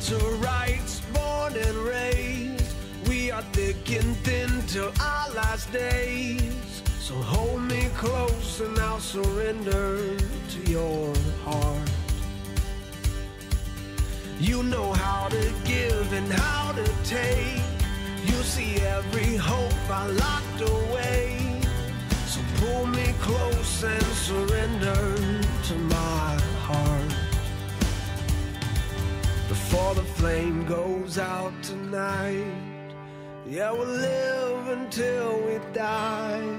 to rights, born and raised. We are thick and thin till our last days. So hold me close and I'll surrender to your heart. You know how to give and how to take. You see every hope I locked away. So pull me close and surrender to my heart. Before the flame goes out tonight, yeah, we'll live until we die.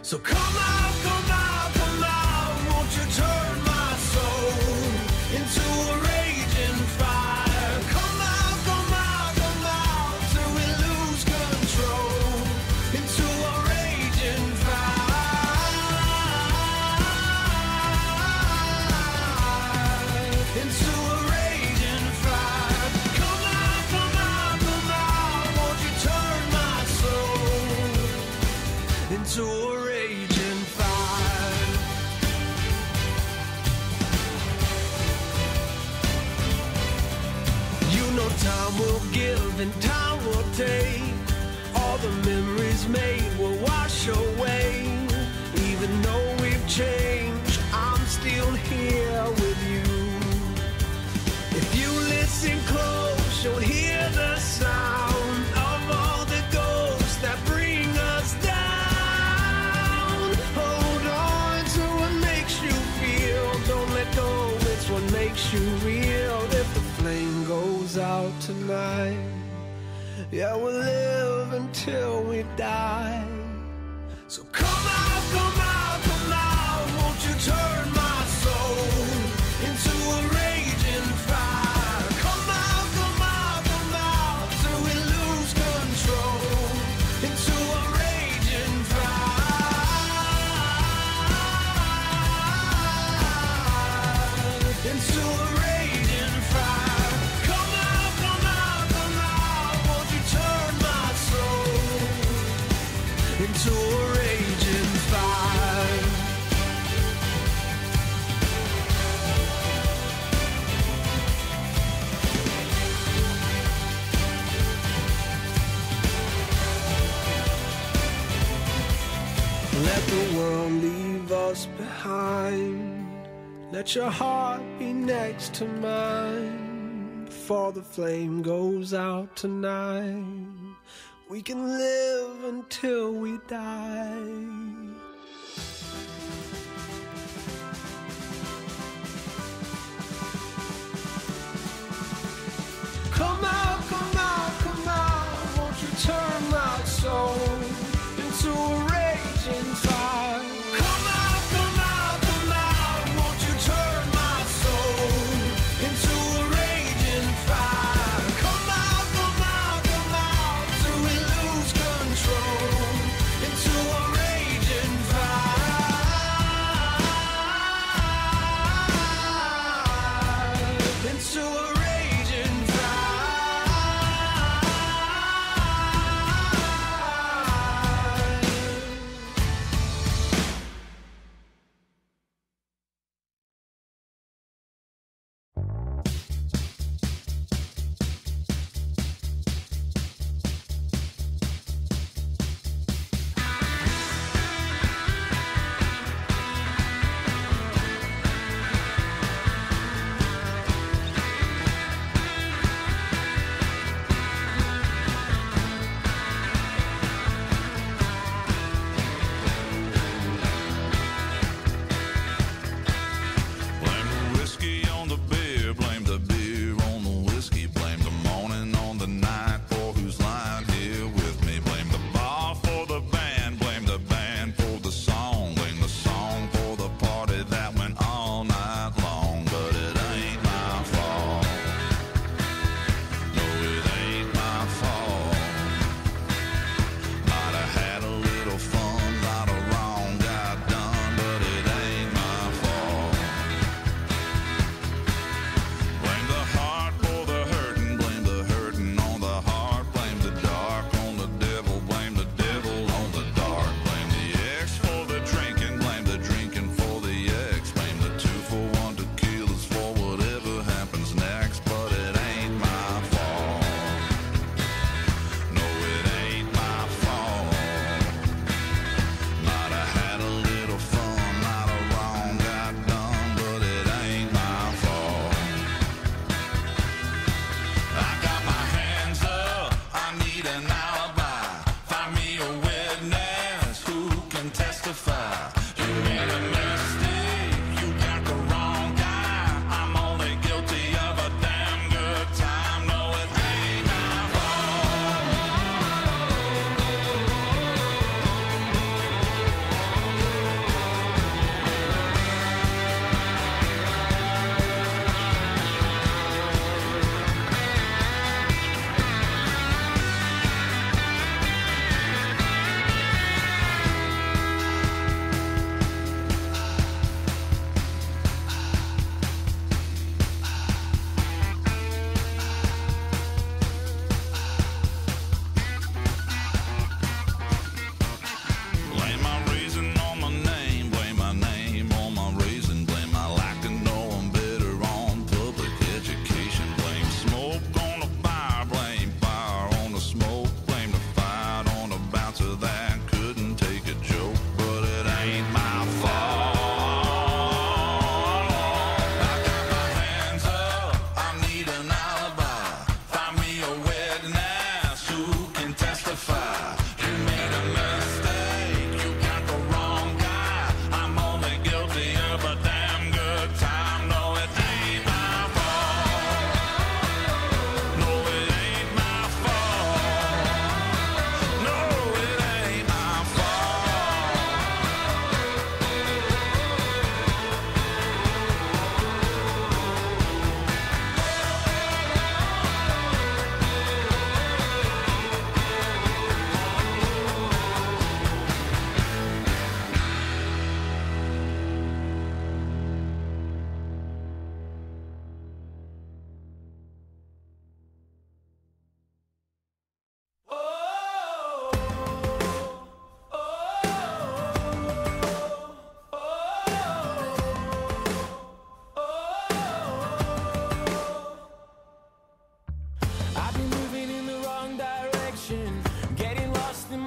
So come out, come out, come out. Won't you turn my soul into a raging fire? Come out, come out, come out till we lose control into a raging fire. Into a raging fire. Come out, come out, come out. Won't you turn my soul into a raging fire? You know time will give and time will take. All the memories made will wash away. Even though we've changed, I'm still here with you. If you listen close, you'll hear the sound of all the ghosts that bring us down. Hold on to what makes you feel. Don't let go, it's what makes you real. If the flame goes out tonight, yeah, we'll live until we die. So come out, come out, come out. Won't you turn my soul into a raging fire? Come out, come out, come out till we lose control into a raging fire. Into a raging fire. Come out, come out, come out. Won't you turn my soul into a raging fire? Let the world leave us behind. Let your heart be next to mine. Before the flame goes out tonight, we can live until we die. Come out, come out, come out. Won't you turn my soul into a raging fire? Come out, come out, come out. Won't you turn my soul into a raging fire? Come out, come out, come out till we lose control into a raging fire. Into a raging fire.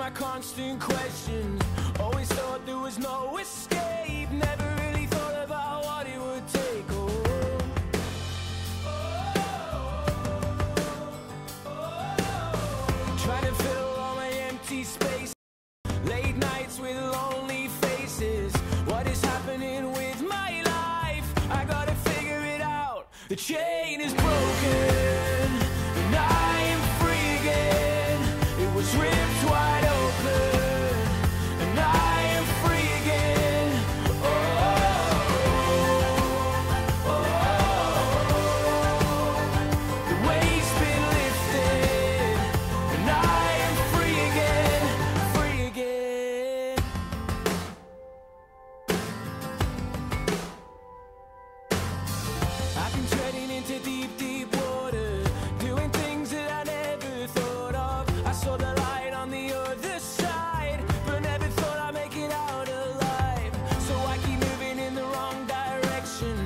my constant questions. Always thought there was no escape. Never really thought about what it would take. Trying to fill all my empty space. Late nights with lonely faces. What is happening with my life? I gotta figure it out. The chain is broken, and I am free again. It was ripped wide open, and I am free again. Oh, oh, oh. The weight's been lifted, and I am free again, free again. I've been treading into deep, deep water, doing things that I never thought of. I saw the light on the other side, but never thought I'd make it out alive. So I keep moving in the wrong direction,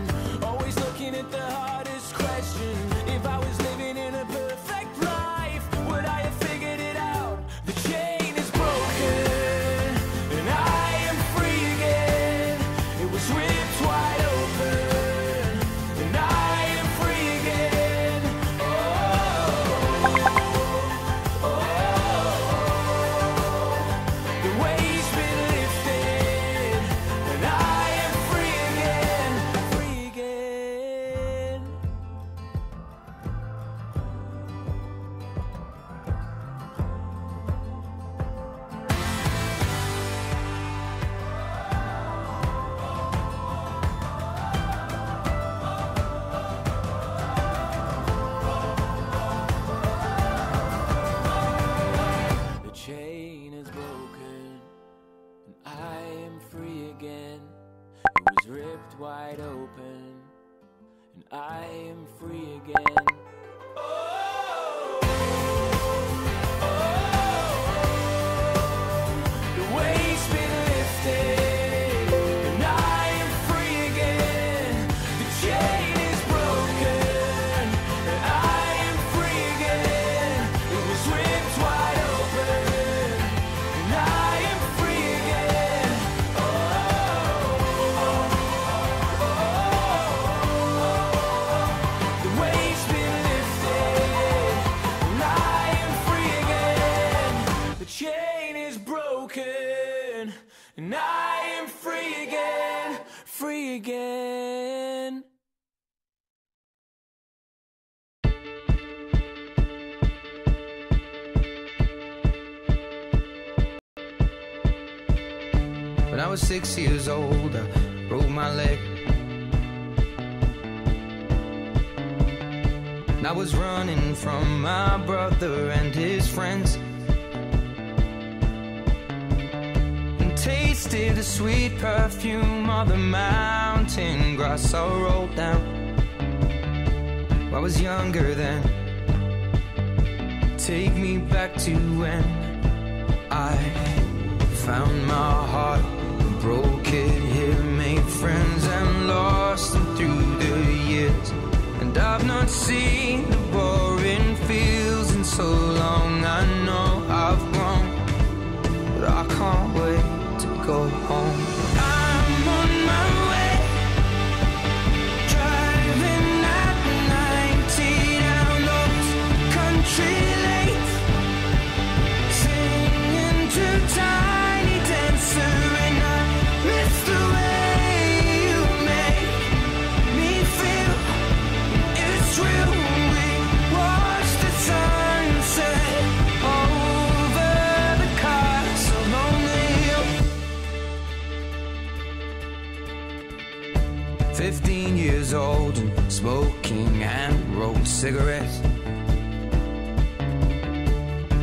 always looking at the hardest question. If I was living in a perfect life, would I have figured it out? The chain is broken, and I am free again. It was ripped wide open, and I am free again. Oh, oh, oh. The weight's been lifted, and I am free again, free again. The chain is broken, and I am free again. It was ripped wide open, and I am free again. The weight's been lifted, and I am free again. The chain is broken, and I am free again. It was ripped wide open, and I am free again. Oh, oh, oh. The weight's been lifted, and I am free again. The chain is broken, and I am free again, free again. When I was 6 years old, I broke my leg. And I was running from my brother and his friends, and tasted the sweet perfume of the mountain grass I rolled down. I was younger then. Take me back to when I found my heart, broke it here, made friends and lost them through the years. And I've not seen the boring fields in so long. I know I've grown, but I can't wait to go home. I'm on my way, driving at 90 down those country lanes, singing to Tiny Dancer, and I miss the way you make me feel. It's real. We watch the sunset over the castle lonely hill. 15 years old and smoking and rolled cigarettes,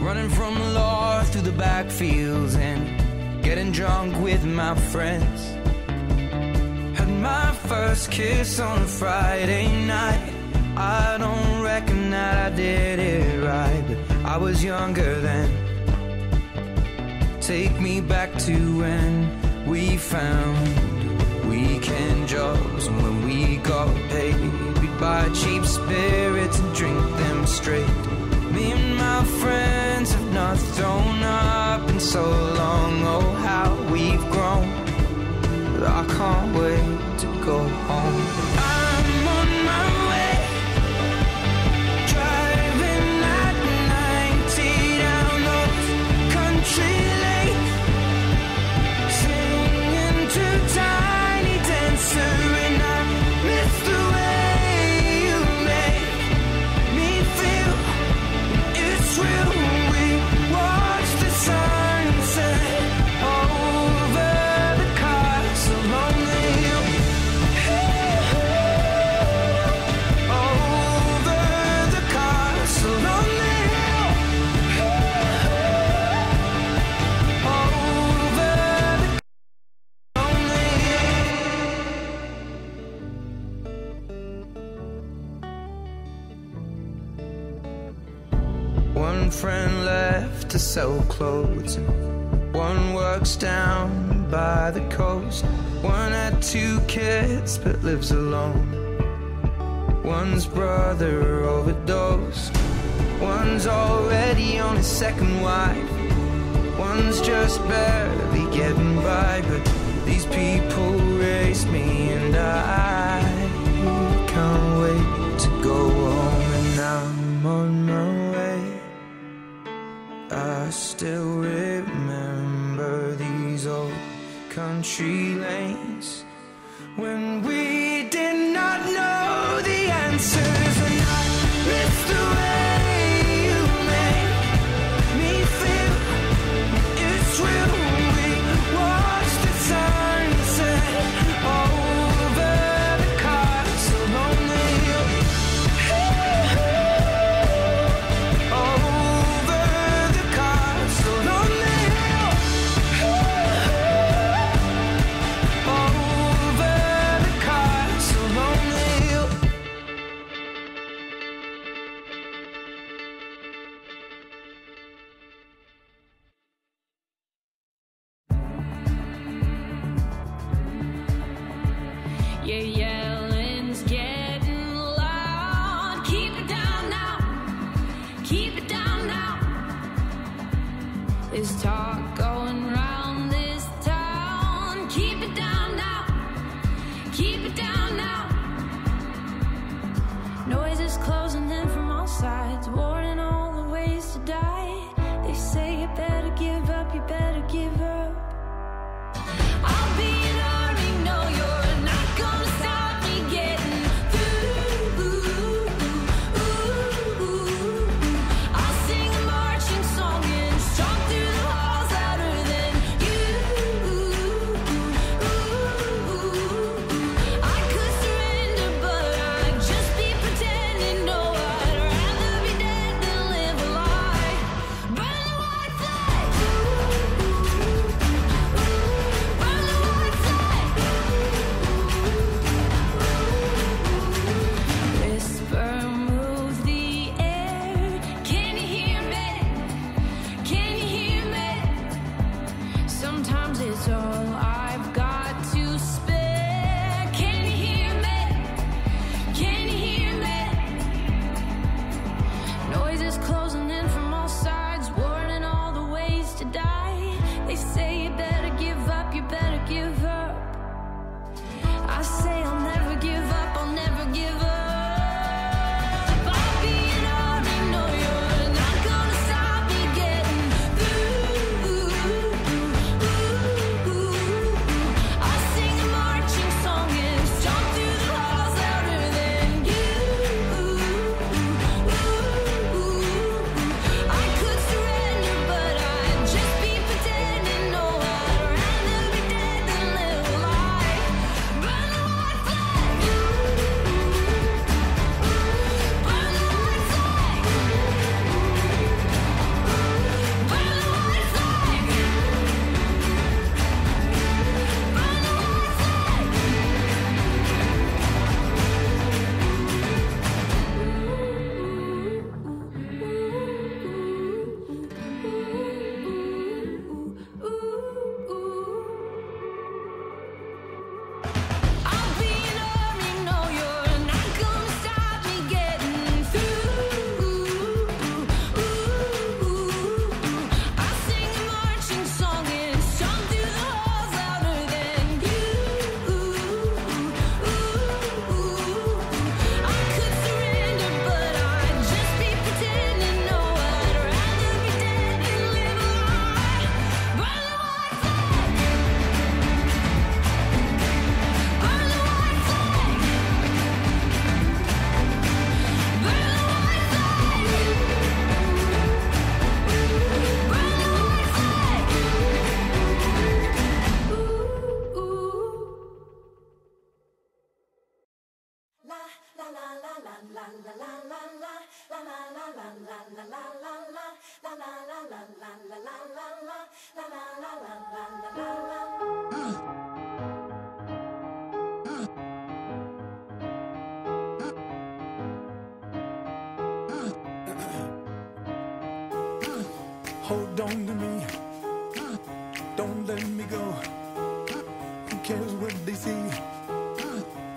running from the law through the backfields and getting drunk with my friends. Had my first kiss on a Friday night. I don't reckon that I did it right, but I was younger then. Take me back to when we found weekend jobs, and when we got paid, we'd buy cheap spirits and drink them straight. Me and my friends have not thrown up in home. I'm on my way, driving at 90 down those country lanes, singing to Tiny Dancer, and I miss the way you make me feel. It's real. We watch the sunset over the castle on the hill. Over the castle on the hill. Over the on the hill. One friend left to sell clothes, and one works down by the coast. One had 2 kids but lives alone. One's brother overdosed. One's already on his second wife. One's just barely getting by. But these people raised me, and I can't wait to go home. And I'm on my way. I still remember these old country lanes when we did not know the answers, and I miss the way you make me feel. It's real. We watch the sunset over the castle on the hill. Over the castle on the hill. Over the castle on the hill. Your yelling's getting loud. Keep it down now. Keep it down now. There's talk going round this town. Keep it down now. Keep it down now. Noises closing in from all sides, warning all the ways to die. They say you better give up, you better give up. I'll be an army, no, you're not gonna stop me getting through. I'll sing a marching song and stomp through the halls out of Hold on to me, don't let me go. Who cares what they see?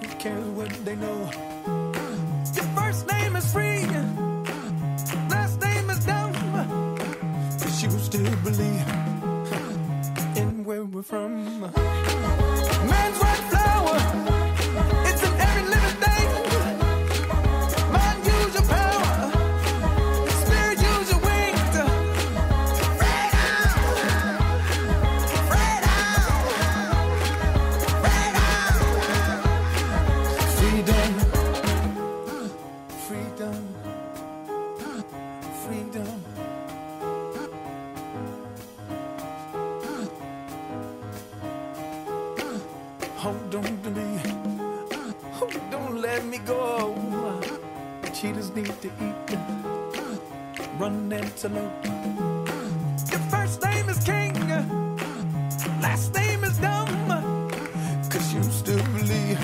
Who cares what they know? Your first name is free, last name is dumb. But you still believe in where we're from. Man's white flower, it's in every living thing. Mind, use your power. Spirit, use your wings. Freedom, freedom, freedom. Hold on to me, oh, don't let me go. Cheetahs need to eat, run antelope. Your first name is king, last name is dumb. 'Cause you still believe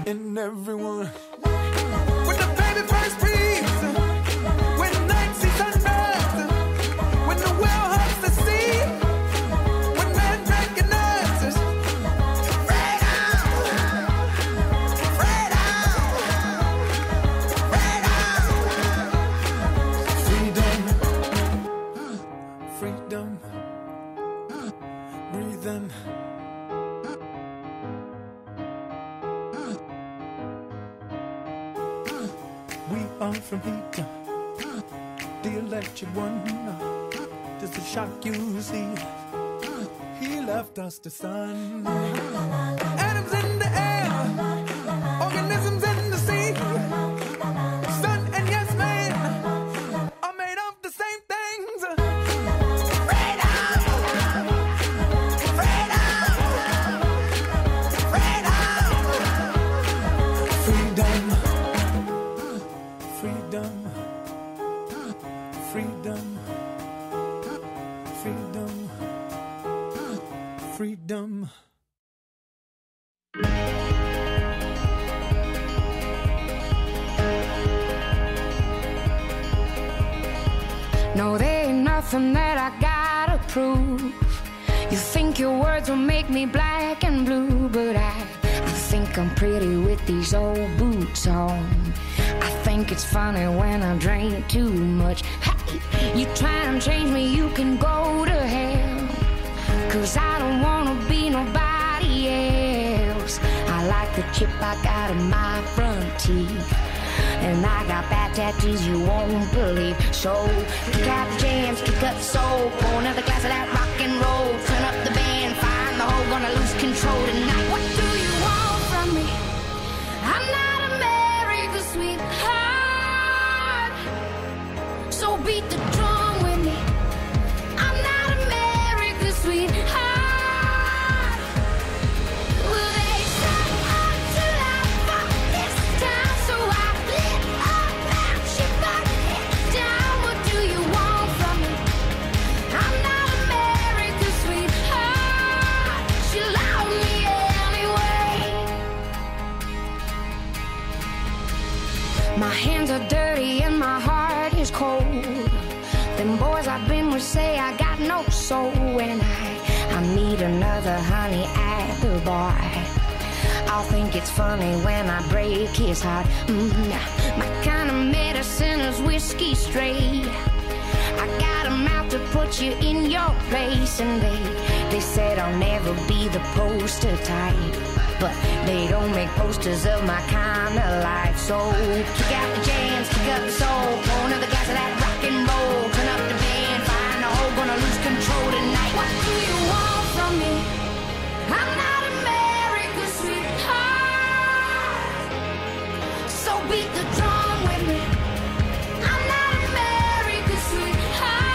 in everyone. When the baby first breathes, when the night sees sunrise, when the whale hugs the sea, when man recognizes freedom, breathe in. We are from heat, the electric one. Just a shock you see. He left us the sun. Atoms in the air, organisms in the sea. Sun and yes man are made of the same things. Freedom, freedom, freedom, freedom. No, there ain't nothing that I gotta prove. You think your words will make me black and blue, but I think I'm pretty with these old boots on. I think it's funny when I drink too much. Hey, you try and change me, you can go to hell. 'Cause I don't wanna be nobody else. I like the chip I got in my front teeth, and I got bad tattoos you won't believe. So kick out the jams, kick up the soul, pour another glass of that rock and roll. Turn up the band, find the hole, gonna lose control tonight. What do you want from me? I'm not America's sweetheart, so beat the drum with me. I'm not America's sweetheart. Well, they say I'm too loud for this town, so I lit up and she burned it down. What do you want from me? I'm not America's sweetheart. She loved me anyway. My hands are dirty and my heart is cold. Them boys I've been with say I got no soul. When I meet another honey at the bar, I'll think it's funny when I break his heart. My kind of medicine is whiskey straight. I got a mouth to put you in your place, and they said I'll never be the poster type, but they don't make posters of my kind of life. So kick out the jams, kick up the soul, pour another glass of that rock and roll. Turn up the band, find a hole, gonna lose control tonight. What do you want from me? I'm not America's sweetheart, so beat the drum with me. I'm not America's sweetheart.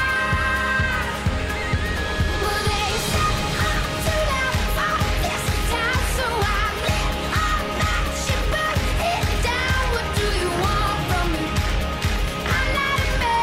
Well, they say I'm too loud for this town, so I lit up and she burned it down. What do you want from me? I'm not America's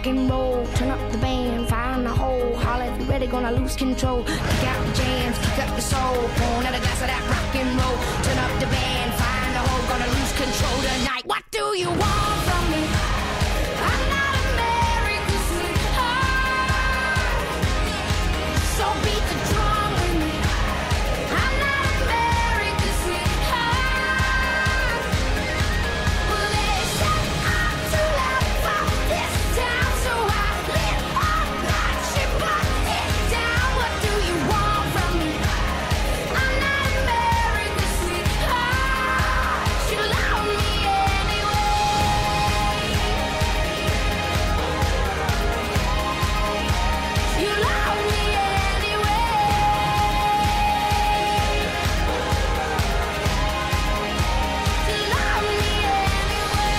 rock and roll. Turn up the band, find the hole. Holler if you're ready, gonna lose control. Kick out the jams, kick up the soul. Pour another glass of that rock and roll. Turn up the band, find the hole. Gonna lose control tonight. What do you want from me? I'm not America's sweetheart, so beat the drum with me. I'm not America's sweetheart. Well, they say I'm too loud for this town, so I live all night. She put it down. What do you want from me? I'm not America's sweetheart. You love me anyway. You love me anyway. You love me anyway.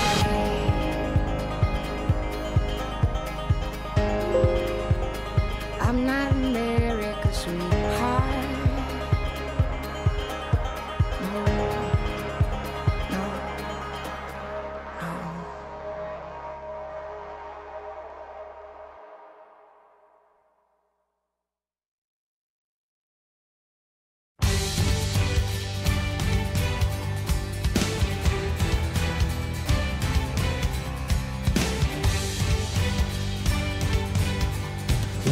I'm not America's sweetheart. No, no, no.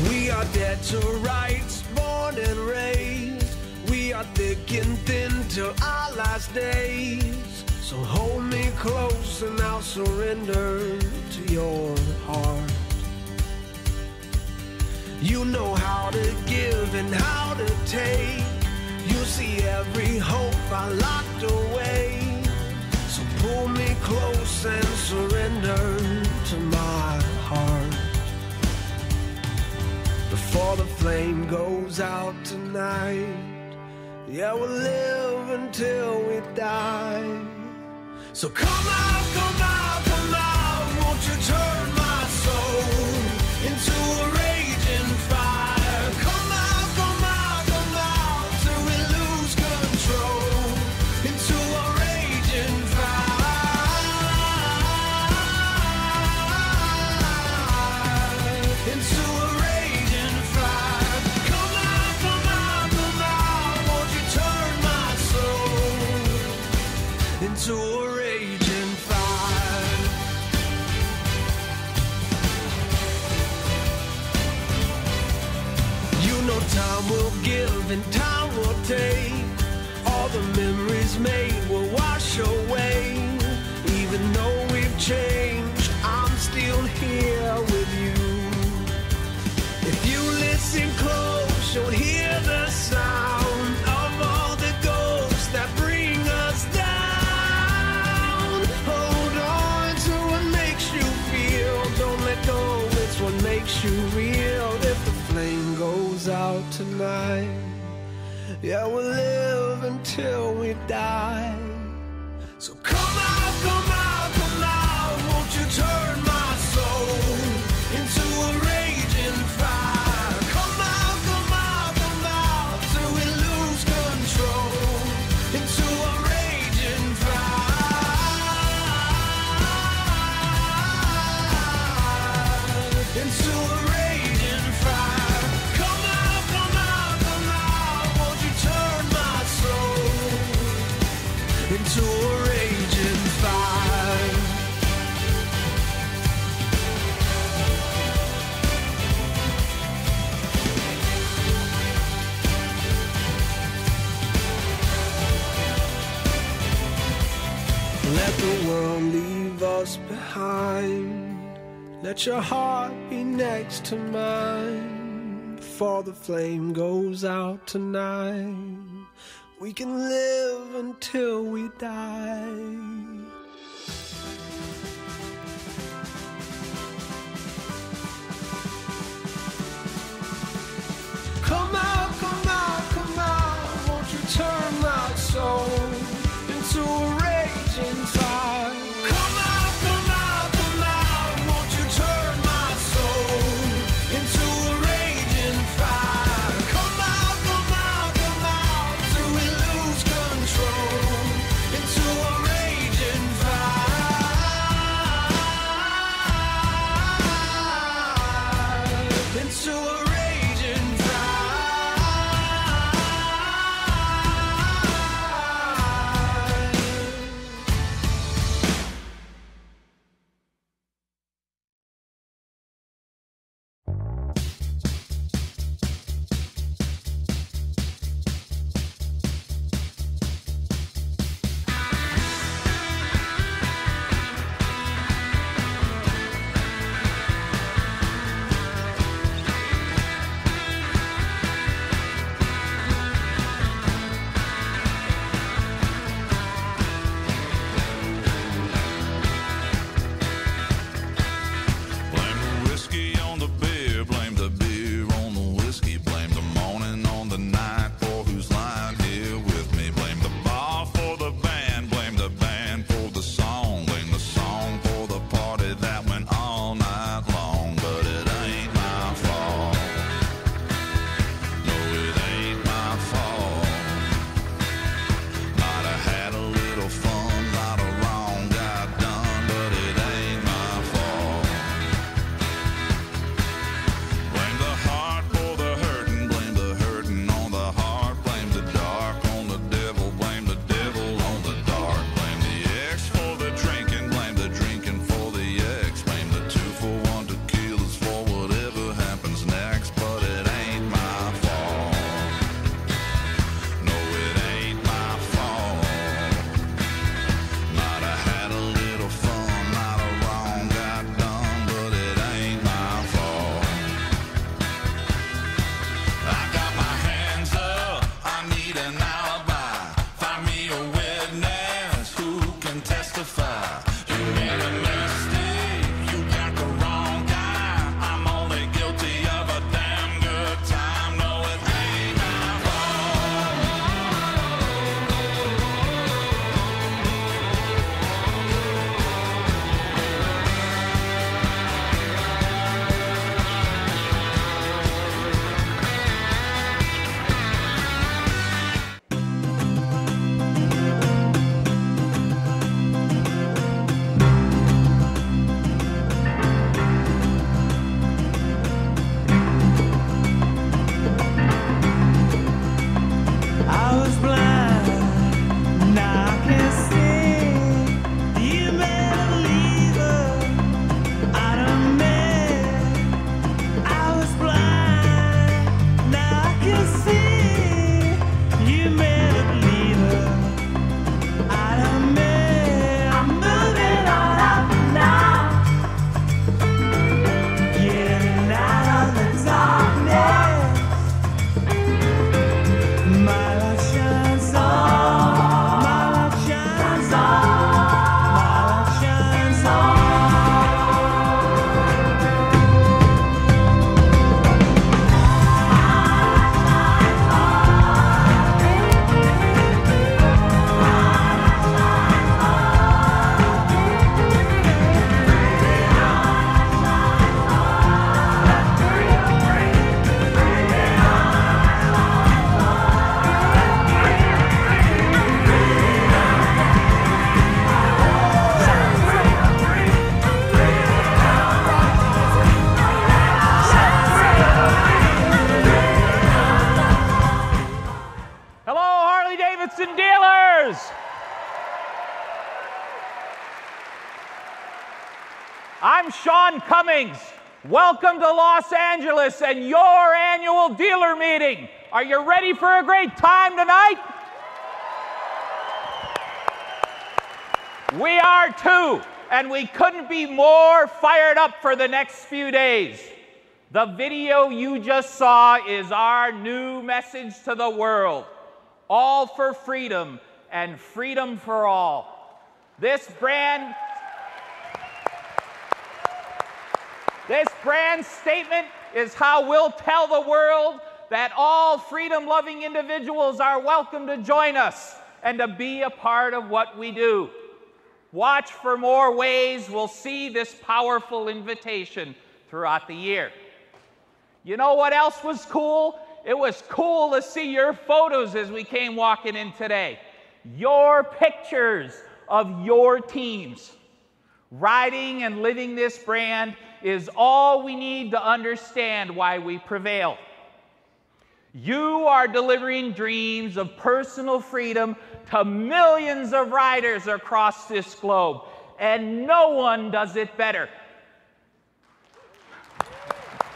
We are dead to rights, born and raised. We are thick and thin till our last days. So hold me close and I'll surrender to your heart. You know how to give and how to take. You see every hope I locked away. So pull me close and surrender to my heart. Before the flame goes out tonight, yeah, we'll live until we die. So come out, come out, come out. Won't you turn my soul into a raging fire? Come out, come out, come out till we lose control into a raging fire. Into a raging fire. Come out, come out, come out. Won't you turn my soul into a raging fire? You know time will give and time will take. All the memories made will wash away. Even though we've changed, I'm still here with you. If you listen close, you'll hear the sound of all the ghosts that bring us down. Hold on to what makes you feel. Don't let go, it's what makes you real. If the flame goes out tonight, yeah, we'll live until we die. So come out, come out, come out. Won't you turn my soul into a raging fire? Come out, come out, come out till we lose control into a raging fire. Into a raging fire. Come out, come out, come out. Won't you turn my soul into a raging fire? Let the world leave us behind. Let your heart be next to mine. Before the flame goes out tonight, we can live until we die. Come out, come out, come out. Won't you turn my soul into a raging fire? Come out, come out, come out. Won't you turn my soul into a raging fire? Come out, come out, come out till we lose control. dealers! I'm Sean Cummings. Welcome to Los Angeles and your annual dealer meeting. Are you ready for a great time tonight? We are too, and we couldn't be more fired up for the next few days. The video you just saw is our new message to the world. All for freedom and freedom for all. This brand statement is how we'll tell the world that all freedom-loving individuals are welcome to join us and to be a part of what we do. Watch for more ways we'll see this powerful invitation throughout the year. You know what else was cool? It was cool to see your photos as we came walking in today. Your pictures of your teams. Riding and living this brand is all we need to understand why we prevail. You are delivering dreams of personal freedom to millions of riders across this globe, and no one does it better.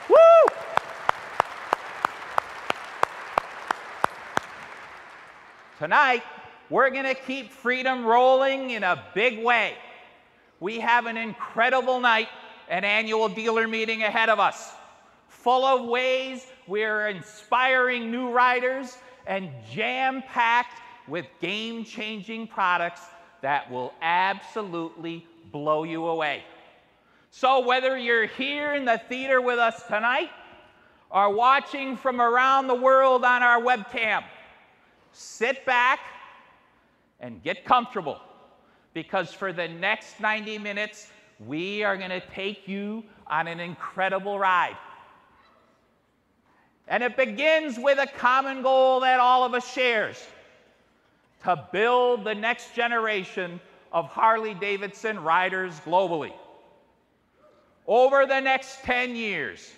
Woo! Tonight, we're going to keep freedom rolling in a big way. We have an incredible night, an annual dealer meeting ahead of us, full of ways we're inspiring new riders and jam-packed with game-changing products that will absolutely blow you away. So whether you're here in the theater with us tonight or watching from around the world on our webcam, sit back and get comfortable, because for the next 90 minutes, we are going to take you on an incredible ride. And it begins with a common goal that all of us shares: to build the next generation of Harley-Davidson riders globally. Over the next 10 years,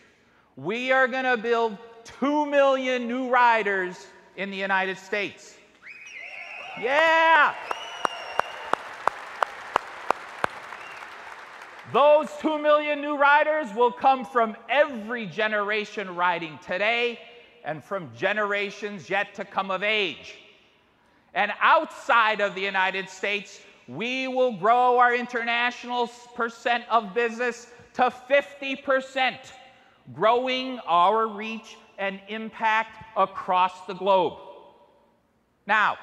we are going to build 2 million new riders in the United States. Yeah! Those 2 million new riders will come from every generation riding today and from generations yet to come of age. And outside of the United States, we will grow our international percent of business to 50%, growing our reach and impact across the globe. Now,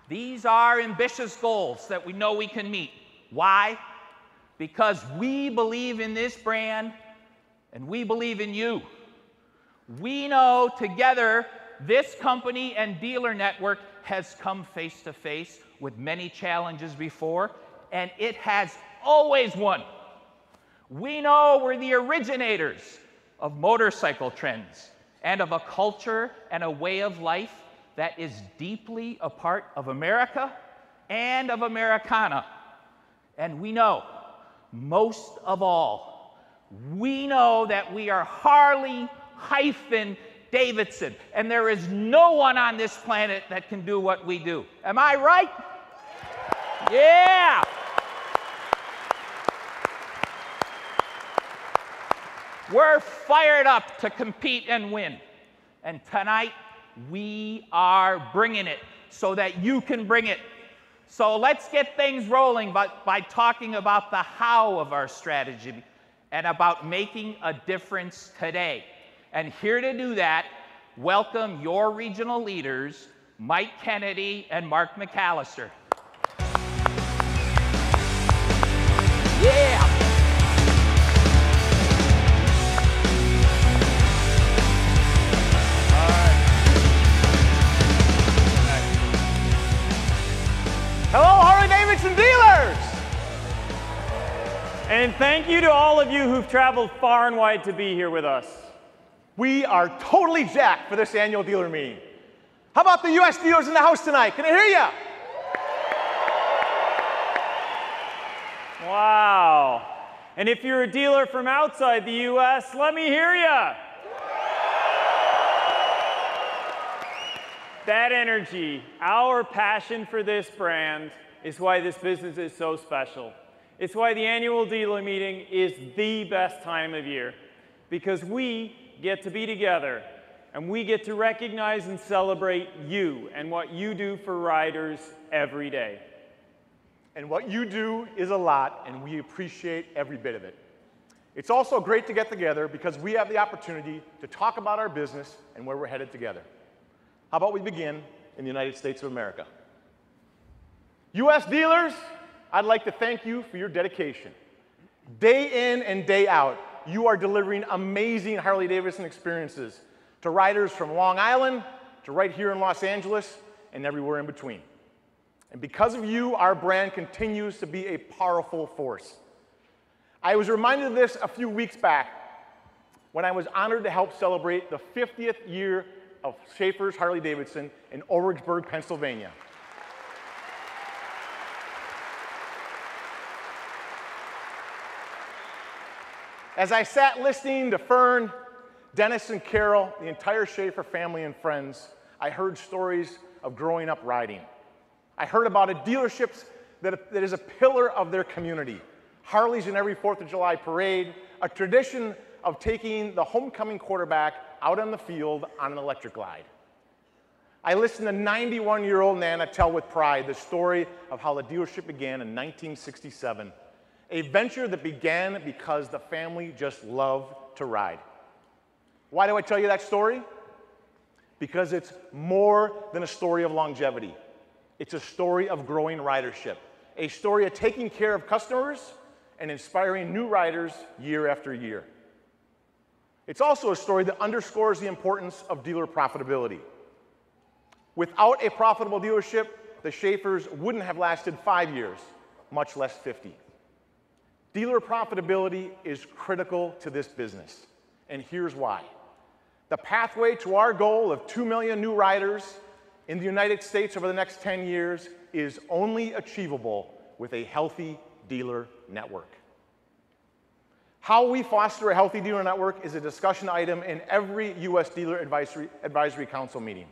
these are ambitious goals that we know we can meet. Why? Because we believe in this brand and we believe in you. We know together this company and dealer network has come face to face with many challenges before, and it has always won. We know we're the originators of motorcycle trends and of a culture and a way of life that is deeply a part of America and of Americana. And we know, most of all, we know that we are Harley-Davidson, and there is no one on this planet that can do what we do. Am I right? Yeah! We're fired up to compete and win. And tonight, we are bringing it so that you can bring it. So let's get things rolling by talking about the how of our strategy and about making a difference today. And here to do that, welcome your regional leaders, Mike Kennedy and Mark McAllister. Yeah! Hello, Harley-Davidson dealers! And thank you to all of you who've traveled far and wide to be here with us. We are totally jacked for this annual dealer meeting. How about the U.S. dealers in the house tonight? Can I hear you? Wow. And if you're a dealer from outside the U.S., let me hear you. That energy, our passion for this brand, is why this business is so special. It's why the annual dealer meeting is the best time of year, because we get to be together and we get to recognize and celebrate you and what you do for riders every day. And what you do is a lot, and we appreciate every bit of it. It's also great to get together because we have the opportunity to talk about our business and where we're headed together. How about we begin in the United States of America? U.S. dealers, I'd like to thank you for your dedication. Day in and day out, you are delivering amazing Harley-Davidson experiences to riders from Long Island to right here in Los Angeles and everywhere in between. And because of you, our brand continues to be a powerful force. I was reminded of this a few weeks back when I was honored to help celebrate the 50th year of Schaefer's Harley-Davidson in Orangeburg, Pennsylvania. As I sat listening to Fern, Dennis, and Carol, the entire Schaefer family and friends, I heard stories of growing up riding. I heard about a dealership that is a pillar of their community. Harleys in every 4th of July parade, a tradition of taking the homecoming quarterback out on the field on an electric glide. I listened to 91-year-old Nana tell with pride the story of how the dealership began in 1967, a venture that began because the family just loved to ride. Why do I tell you that story? Because it's more than a story of longevity. It's a story of growing ridership, a story of taking care of customers and inspiring new riders year after year. It's also a story that underscores the importance of dealer profitability. Without a profitable dealership, the Schaefers wouldn't have lasted 5 years, much less 50. Dealer profitability is critical to this business, and here's why. The pathway to our goal of 2 million new riders in the United States over the next 10 years is only achievable with a healthy dealer network. How we foster a healthy dealer network is a discussion item in every U.S. Dealer Advisory Council meeting.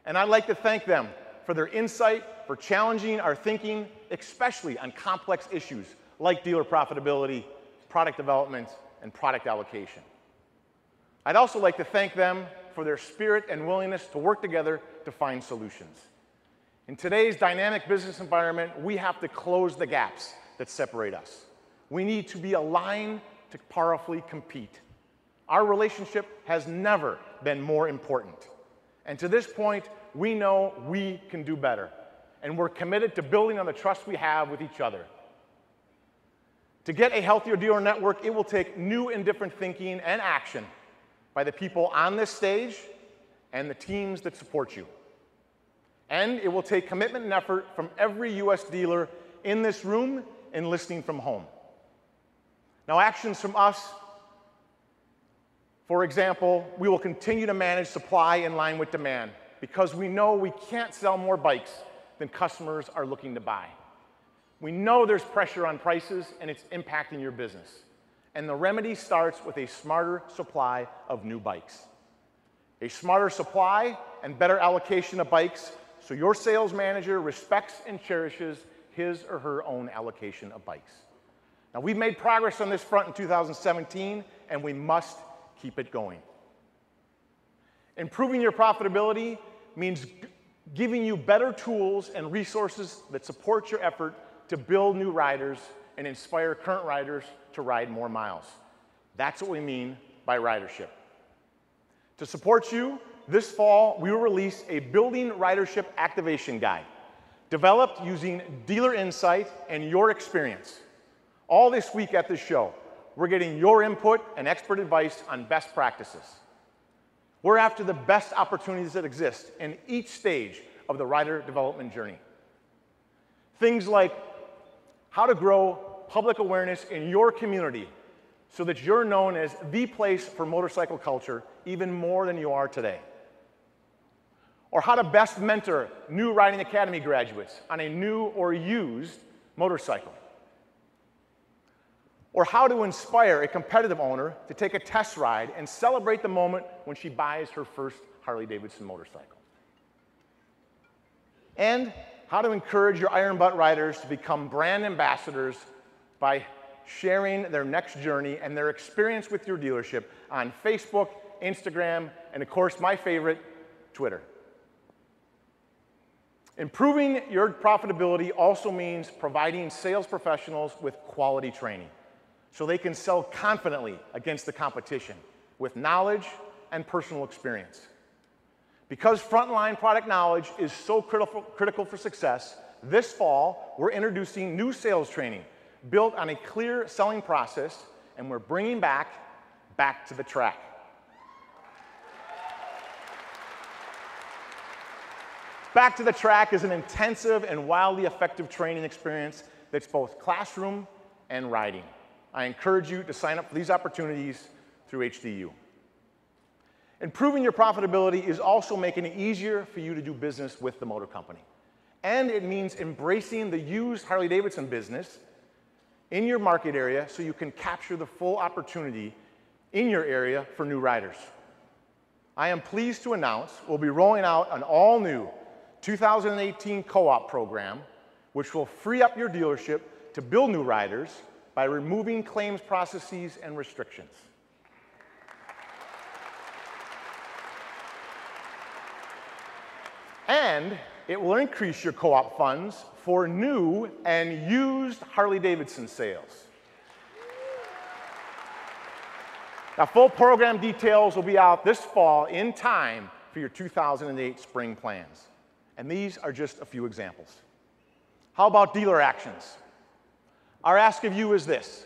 And I'd like to thank them for their insight, for challenging our thinking, especially on complex issues like dealer profitability, product development, and product allocation. I'd also like to thank them for their spirit and willingness to work together to find solutions. In today's dynamic business environment, we have to close the gaps that separate us. We need to be aligned to powerfully compete. Our relationship has never been more important. And to this point, we know we can do better. And we're committed to building on the trust we have with each other. To get a healthier dealer network, it will take new and different thinking and action by the people on this stage and the teams that support you. And it will take commitment and effort from every U.S. dealer in this room and listening from home. Now, actions from us, for example, we will continue to manage supply in line with demand because we know we can't sell more bikes than customers are looking to buy. We know there's pressure on prices and it's impacting your business. And the remedy starts with a smarter supply of new bikes. A smarter supply and better allocation of bikes so your sales manager respects and cherishes his or her own allocation of bikes. Now, we've made progress on this front in 2017, and we must keep it going. Improving your profitability means giving you better tools and resources that support your effort to build new riders and inspire current riders to ride more miles. That's what we mean by ridership. To support you, this fall, we will release a Building Ridership Activation Guide, developed using dealer insight and your experience. All this week at this show, we're getting your input and expert advice on best practices. We're after the best opportunities that exist in each stage of the rider development journey. Things like how to grow public awareness in your community so that you're known as the place for motorcycle culture even more than you are today. Or how to best mentor new Riding Academy graduates on a new or used motorcycle. Or how to inspire a competitive owner to take a test ride and celebrate the moment when she buys her first Harley-Davidson motorcycle. and how to encourage your Iron Butt riders to become brand ambassadors by sharing their next journey and their experience with your dealership on Facebook, Instagram, and of course, my favorite, Twitter. Improving your profitability also means providing sales professionals with quality training so they can sell confidently against the competition with knowledge and personal experience. Because frontline product knowledge is so critical for success, this fall, we're introducing new sales training built on a clear selling process, and we're bringing back to the track. Back to the Track is an intensive and wildly effective training experience that's both classroom and riding. I encourage you to sign up for these opportunities through HDU. Improving your profitability is also making it easier for you to do business with the motor company. And it means embracing the used Harley-Davidson business in your market area so you can capture the full opportunity in your area for new riders. I am pleased to announce we'll be rolling out an all-new 2018 co-op program, which will free up your dealership to build new riders by removing claims processes and restrictions. And it will increase your co-op funds for new and used Harley-Davidson sales. Now, full program details will be out this fall in time for your 2008 spring plans. And these are just a few examples. How about dealer actions? Our ask of you is this.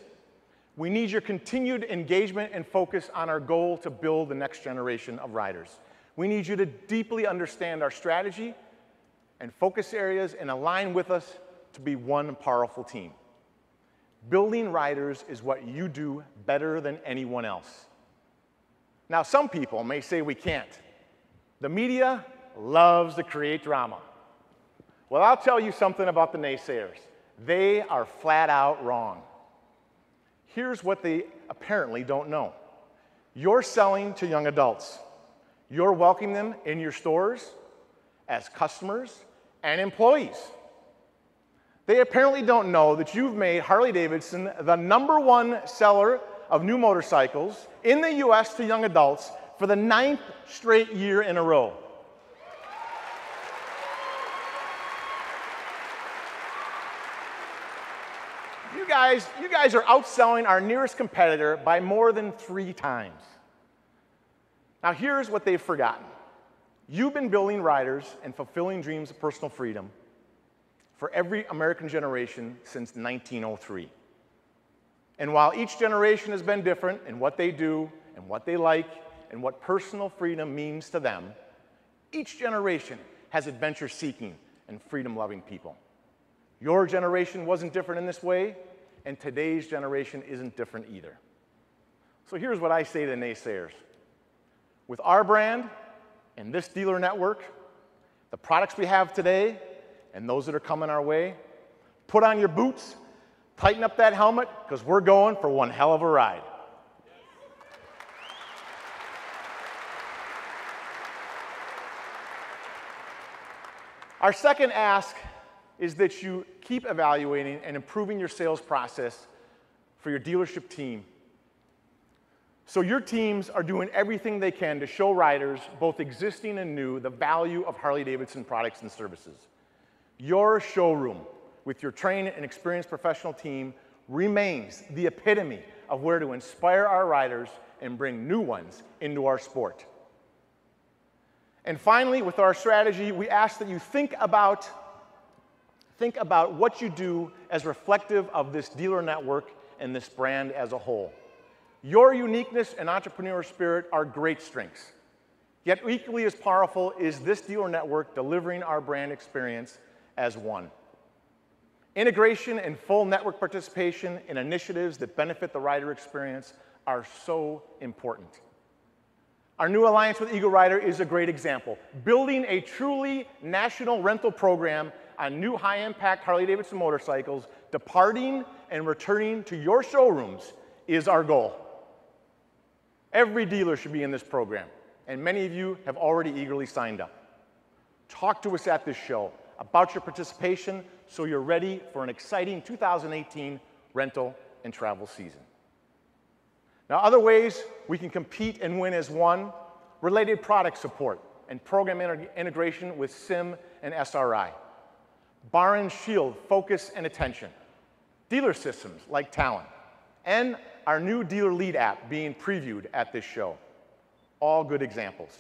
We need your continued engagement and focus on our goal to build the next generation of riders. We need you to deeply understand our strategy and focus areas and align with us to be one powerful team. Building riders is what you do better than anyone else. Now, some people may say we can't. The media loves to create drama. Well, I'll tell you something about the naysayers. They are flat out wrong. Here's what they apparently don't know. You're selling to young adults. You're welcoming them in your stores as customers and employees. They apparently don't know that you've made Harley-Davidson the #1 seller of new motorcycles in the US to young adults for the 9th straight year in a row. You guys are outselling our nearest competitor by more than 3 times. Now, here's what they've forgotten. You've been building riders and fulfilling dreams of personal freedom for every American generation since 1903. And while each generation has been different in what they do and what they like and what personal freedom means to them, each generation has adventure-seeking and freedom-loving people. Your generation wasn't different in this way, and today's generation isn't different either. So here's what I say to the naysayers. With our brand and this dealer network, the products we have today and those that are coming our way, put on your boots, tighten up that helmet, because we're going for one hell of a ride. Our second ask is that you keep evaluating and improving your sales process for your dealership team. So your teams are doing everything they can to show riders, both existing and new, the value of Harley-Davidson products and services. Your showroom with your trained and experienced professional team remains the epitome of where to inspire our riders and bring new ones into our sport. And finally, with our strategy, we ask that you think about what you do as reflective of this dealer network and this brand as a whole. Your uniqueness and entrepreneurial spirit are great strengths. Yet equally as powerful is this dealer network delivering our brand experience as one. Integration and full network participation in initiatives that benefit the rider experience are so important. Our new alliance with Eagle Rider is a great example. Building a truly national rental program on new high-impact Harley-Davidson motorcycles, departing and returning to your showrooms is our goal. Every dealer should be in this program, and many of you have already eagerly signed up. Talk to us at this show about your participation so you're ready for an exciting 2018 rental and travel season. Now, other ways we can compete and win as one: related product support and program integration with SIM and SRI, bar and shield focus and attention, dealer systems like Talent, and our new Dealer Lead app being previewed at this show. All good examples.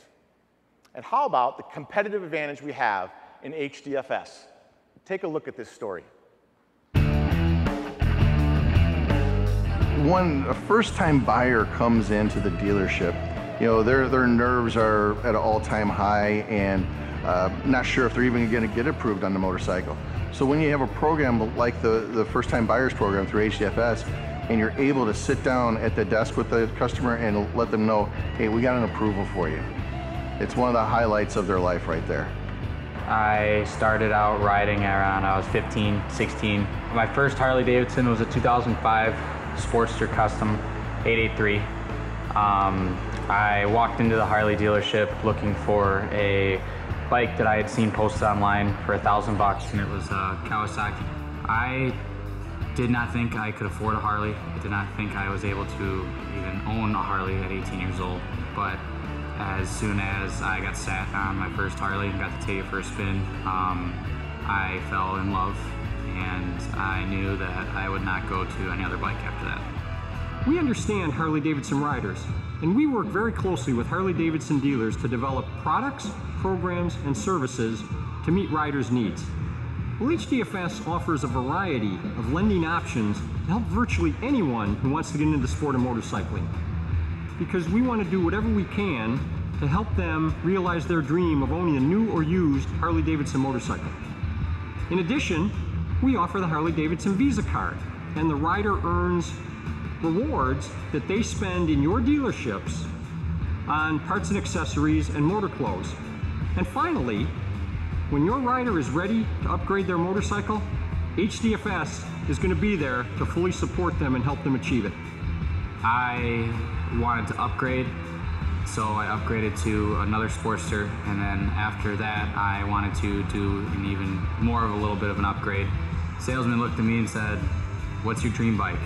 And how about the competitive advantage we have in HDFS? Take a look at this story. When a first-time buyer comes into the dealership, you know, their nerves are at an all-time high and not sure if they're even going to get approved on the motorcycle. So when you have a program like the first-time buyers program through HDFS, and you're able to sit down at the desk with the customer and let them know, hey, we got an approval for you. It's one of the highlights of their life right there. I started out riding around, I was 15, 16. My first Harley-Davidson was a 2005 Sportster Custom 883. I walked into the Harley dealership looking for a bike that I had seen posted online for $1,000, and it was Kawasaki. I did not think I could afford a Harley. I did not think I was able to even own a Harley at 18 years old. But as soon as I got sat on my first Harley and got to take it for a spin, I fell in love, and I knew that I would not go to any other bike after that. We understand Harley-Davidson riders, and we work very closely with Harley-Davidson dealers to develop products, programs, and services to meet riders' needs. Well, HDFS offers a variety of lending options to help virtually anyone who wants to get into the sport of motorcycling, because we want to do whatever we can to help them realize their dream of owning a new or used Harley-Davidson motorcycle. In addition, we offer the Harley-Davidson Visa card, and the rider earns rewards that they spend in your dealerships on parts and accessories and motor clothes. And finally, when your rider is ready to upgrade their motorcycle, HDFS is going to be there to fully support them and help them achieve it. I wanted to upgrade, so I upgraded to another Sportster, and then after that I wanted to do an even more of a little bit of an upgrade. The salesman looked at me and said, "What's your dream bike?"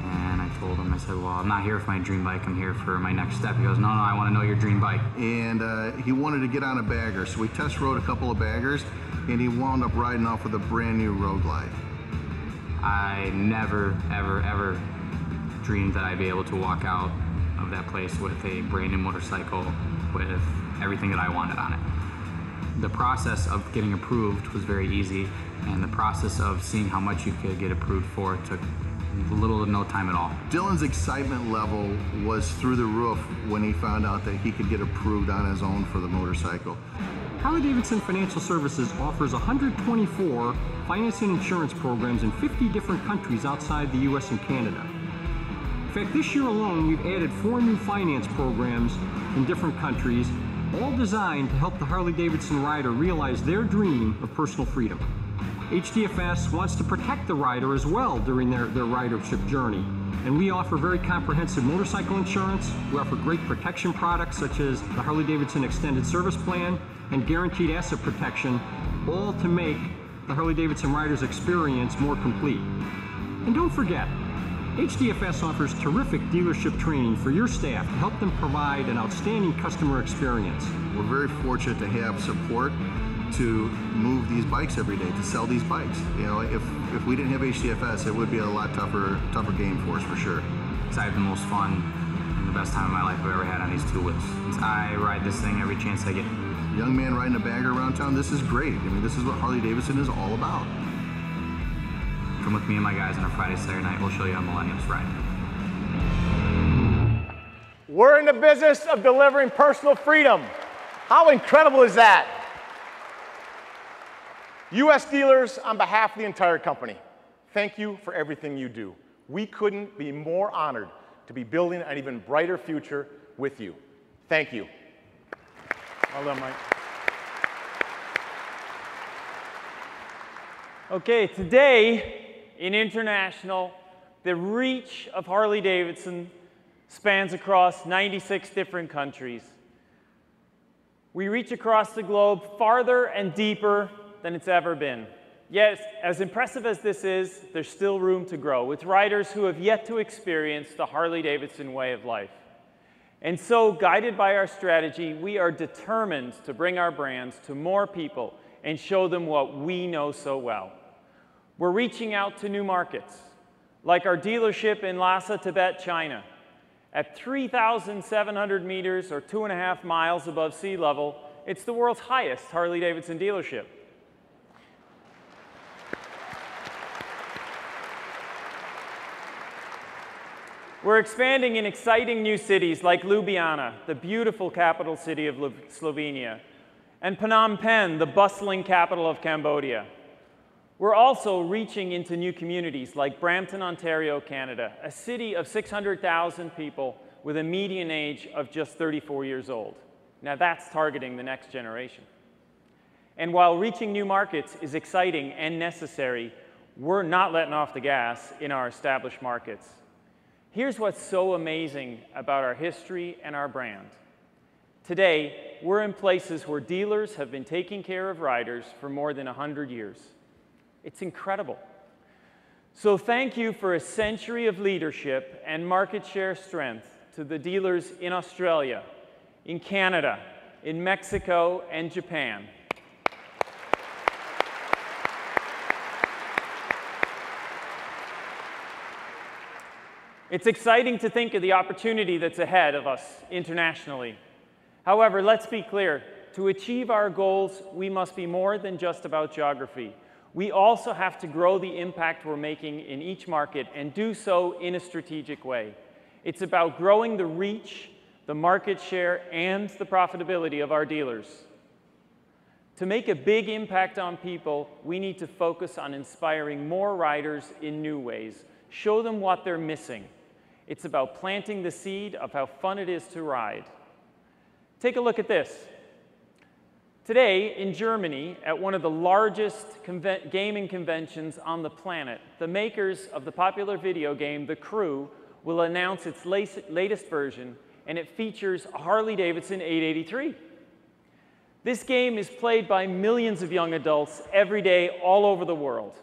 And I told him, I said, "Well, I'm not here for my dream bike, I'm here for my next step." He goes, "No, I want to know your dream bike." And he wanted to get on a bagger, so we test rode a couple of baggers, and he wound up riding off with a brand new Road Glide. I never, ever, ever dreamed that I'd be able to walk out of that place with a brand new motorcycle with everything that I wanted on it. The process of getting approved was very easy, and the process of seeing how much you could get approved for took little to no time at all. Dylan's excitement level was through the roof when he found out that he could get approved on his own for the motorcycle. Harley-Davidson Financial Services offers 124 finance and insurance programs in 50 different countries outside the US and Canada. In fact, this year alone, we've added 4 new finance programs in different countries, all designed to help the Harley-Davidson rider realize their dream of personal freedom. HDFS wants to protect the rider as well during their ridership journey, and we offer very comprehensive motorcycle insurance. We offer great protection products such as the Harley-Davidson Extended Service Plan and Guaranteed Asset Protection, all to make the Harley-Davidson rider's experience more complete. And don't forget, HDFS offers terrific dealership training for your staff to help them provide an outstanding customer experience. We're very fortunate to have support to move these bikes every day, to sell these bikes. You know, if we didn't have HDFS, it would be a lot tougher game for us for sure. I had the most fun and the best time of my life I've ever had on these two wheels. I ride this thing every chance I get. Young man riding a bagger around town, this is great. I mean, this is what Harley-Davidson is all about. Come with me and my guys on a Friday, Saturday night. We'll show you how millennials ride. We're in the business of delivering personal freedom. How incredible is that? U.S. dealers, on behalf of the entire company, thank you for everything you do. We couldn't be more honored to be building an even brighter future with you. Thank you. Well done, Mike. Okay, today in International, the reach of Harley-Davidson spans across 96 different countries. We reach across the globe farther and deeper than it's ever been. Yes, as impressive as this is, there's still room to grow with riders who have yet to experience the Harley-Davidson way of life. And so, guided by our strategy, we are determined to bring our brands to more people and show them what we know so well. We're reaching out to new markets, like our dealership in Lhasa, Tibet, China. At 3,700 meters, or 2.5 miles above sea level, it's the world's highest Harley-Davidson dealership. We're expanding in exciting new cities like Ljubljana, the beautiful capital city of Slovenia, and Phnom Penh, the bustling capital of Cambodia. We're also reaching into new communities like Brampton, Ontario, Canada, a city of 600,000 people with a median age of just 34 years old. Now that's targeting the next generation. And while reaching new markets is exciting and necessary, we're not letting off the gas in our established markets. Here's what's so amazing about our history and our brand. Today, we're in places where dealers have been taking care of riders for more than 100 years. It's incredible. So thank you for a century of leadership and market share strength to the dealers in Australia, in Canada, in Mexico, and Japan. It's exciting to think of the opportunity that's ahead of us internationally. However, let's be clear. To achieve our goals, we must be more than just about geography. We also have to grow the impact we're making in each market and do so in a strategic way. It's about growing the reach, the market share, and the profitability of our dealers. To make a big impact on people, we need to focus on inspiring more riders in new ways. Show them what they're missing. It's about planting the seed of how fun it is to ride. Take a look at this. Today, in Germany, at one of the largest gaming conventions on the planet, the makers of the popular video game, The Crew, will announce its latest version, and it features a Harley-Davidson 883. This game is played by millions of young adults every day all over the world.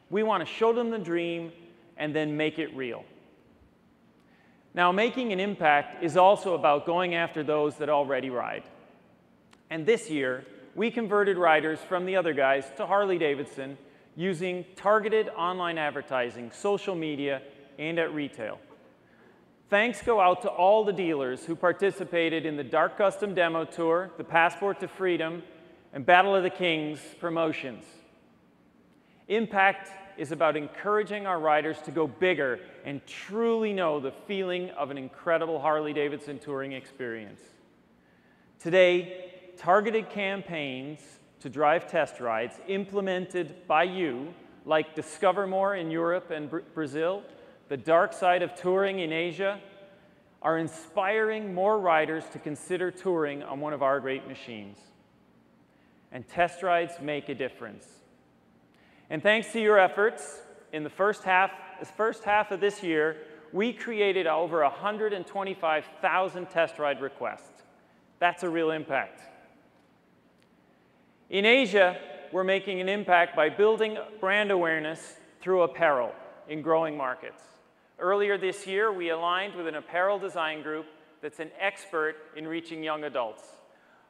We want to show them the dream and then make it real. Now, making an impact is also about going after those that already ride. And this year, we converted riders from the other guys to Harley-Davidson using targeted online advertising, social media, and at retail. Thanks go out to all the dealers who participated in the Dark Custom Demo Tour, the Passport to Freedom, and Battle of the Kings promotions. Impact is about encouraging our riders to go bigger and truly know the feeling of an incredible Harley-Davidson touring experience. Today, targeted campaigns to drive test rides implemented by you, like Discover More in Europe and Brazil, the dark side of touring in Asia, are inspiring more riders to consider touring on one of our great machines. And test rides make a difference. And thanks to your efforts, in the first half of this year, we created over 125,000 test ride requests. That's a real impact. In Asia, we're making an impact by building brand awareness through apparel in growing markets. Earlier this year, we aligned with an apparel design group that's an expert in reaching young adults.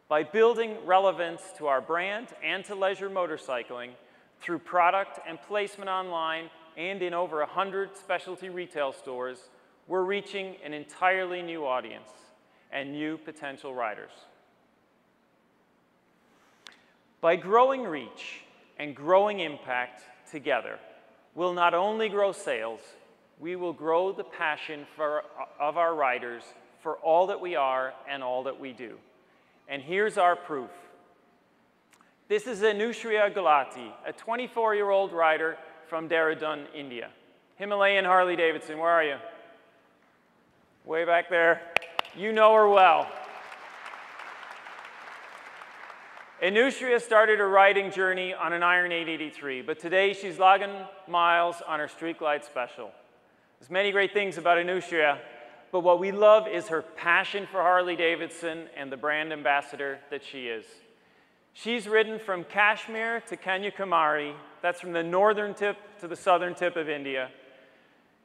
By building relevance to our brand and to leisure motorcycling through product and placement online and in over 100 specialty retail stores, we're reaching an entirely new audience and new potential riders. By growing reach and growing impact together, we'll not only grow sales, we will grow the passion of our riders for all that we are and all that we do. And here's our proof. This is Anushriya Gulati, a 24-year-old rider from Dehradun, India. Himalayan Harley-Davidson, where are you? Way back there. You know her well. Anushriya started her riding journey on an Iron 883, but today she's logging miles on her Street Glide Special. There's many great things about Anushriya, but what we love is her passion for Harley-Davidson and the brand ambassador that she is. She's ridden from Kashmir to Kanyakumari. That's from the northern tip to the southern tip of India.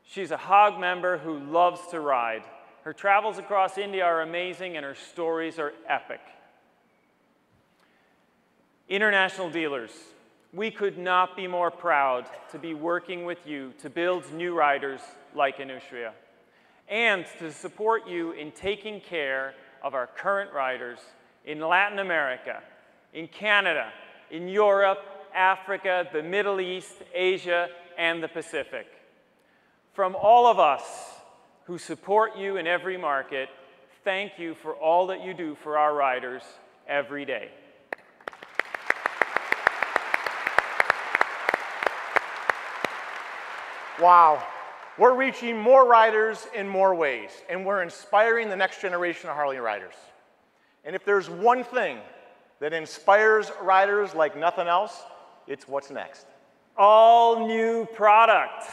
She's a HOG member who loves to ride. Her travels across India are amazing and her stories are epic. International dealers, we could not be more proud to be working with you to build new riders like Anushriya and to support you in taking care of our current riders in Latin America, in Canada, in Europe, Africa, the Middle East, Asia, and the Pacific. From all of us who support you in every market, thank you for all that you do for our riders every day. Wow, we're reaching more riders in more ways, and we're inspiring the next generation of Harley riders. And if there's one thing that inspires riders like nothing else, it's what's next. All new products.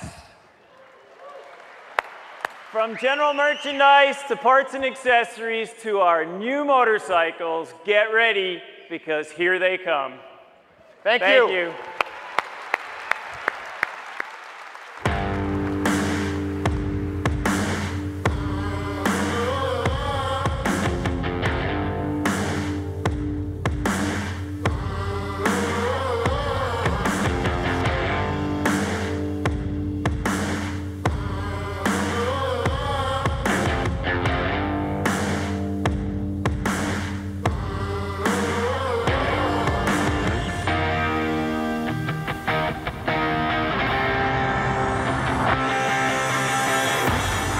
From general merchandise to parts and accessories to our new motorcycles, get ready because here they come. Thank you. you.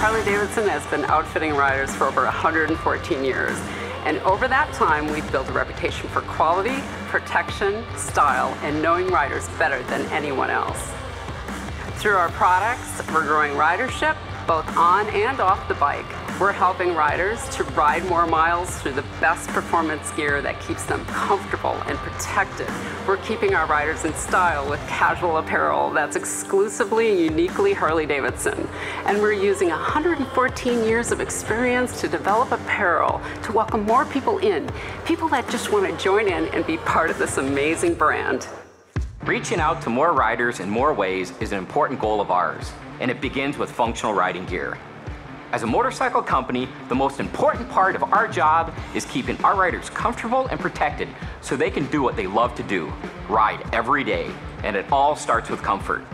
Harley-Davidson has been outfitting riders for over 114 years. And over that time, we've built a reputation for quality, protection, style, and knowing riders better than anyone else. Through our products, we're growing ridership, both on and off the bike. We're helping riders to ride more miles through the best performance gear that keeps them comfortable and protected. We're keeping our riders in style with casual apparel that's exclusively and uniquely Harley-Davidson. And we're using 114 years of experience to develop apparel to welcome more people in, people that just want to join in and be part of this amazing brand. Reaching out to more riders in more ways is an important goal of ours, and it begins with functional riding gear. As a motorcycle company, the most important part of our job is keeping our riders comfortable and protected so they can do what they love to do, ride every day, and it all starts with comfort.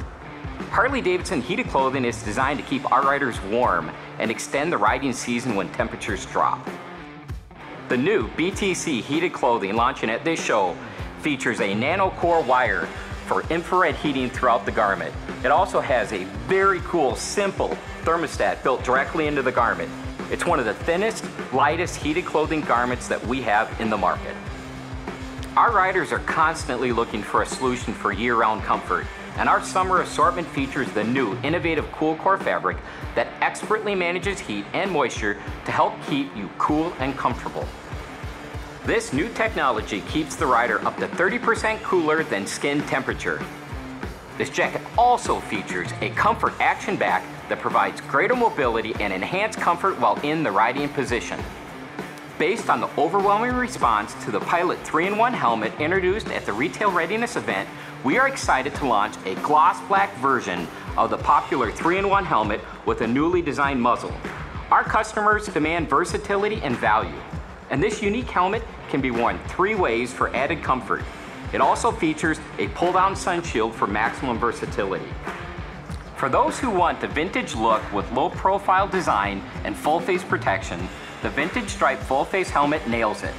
Harley-Davidson heated clothing is designed to keep our riders warm and extend the riding season when temperatures drop. The new BTC heated clothing launching at this show features a nano-core wire for infrared heating throughout the garment. It also has a very cool, simple thermostat built directly into the garment. It's one of the thinnest, lightest heated clothing garments that we have in the market. Our riders are constantly looking for a solution for year-round comfort, and our summer assortment features the new innovative Cool Core fabric that expertly manages heat and moisture to help keep you cool and comfortable. This new technology keeps the rider up to 30% cooler than skin temperature. This jacket also features a comfort action back that provides greater mobility and enhanced comfort while in the riding position. Based on the overwhelming response to the Pilot 3-in-1 helmet introduced at the Retail Readiness event, we are excited to launch a gloss black version of the popular 3-in-1 helmet with a newly designed muzzle. Our customers demand versatility and value, and this unique helmet can be worn 3 ways for added comfort. It also features a pull-down sun shield for maximum versatility. For those who want the vintage look with low-profile design and full-face protection, the Vintage Stripe full-face helmet nails it.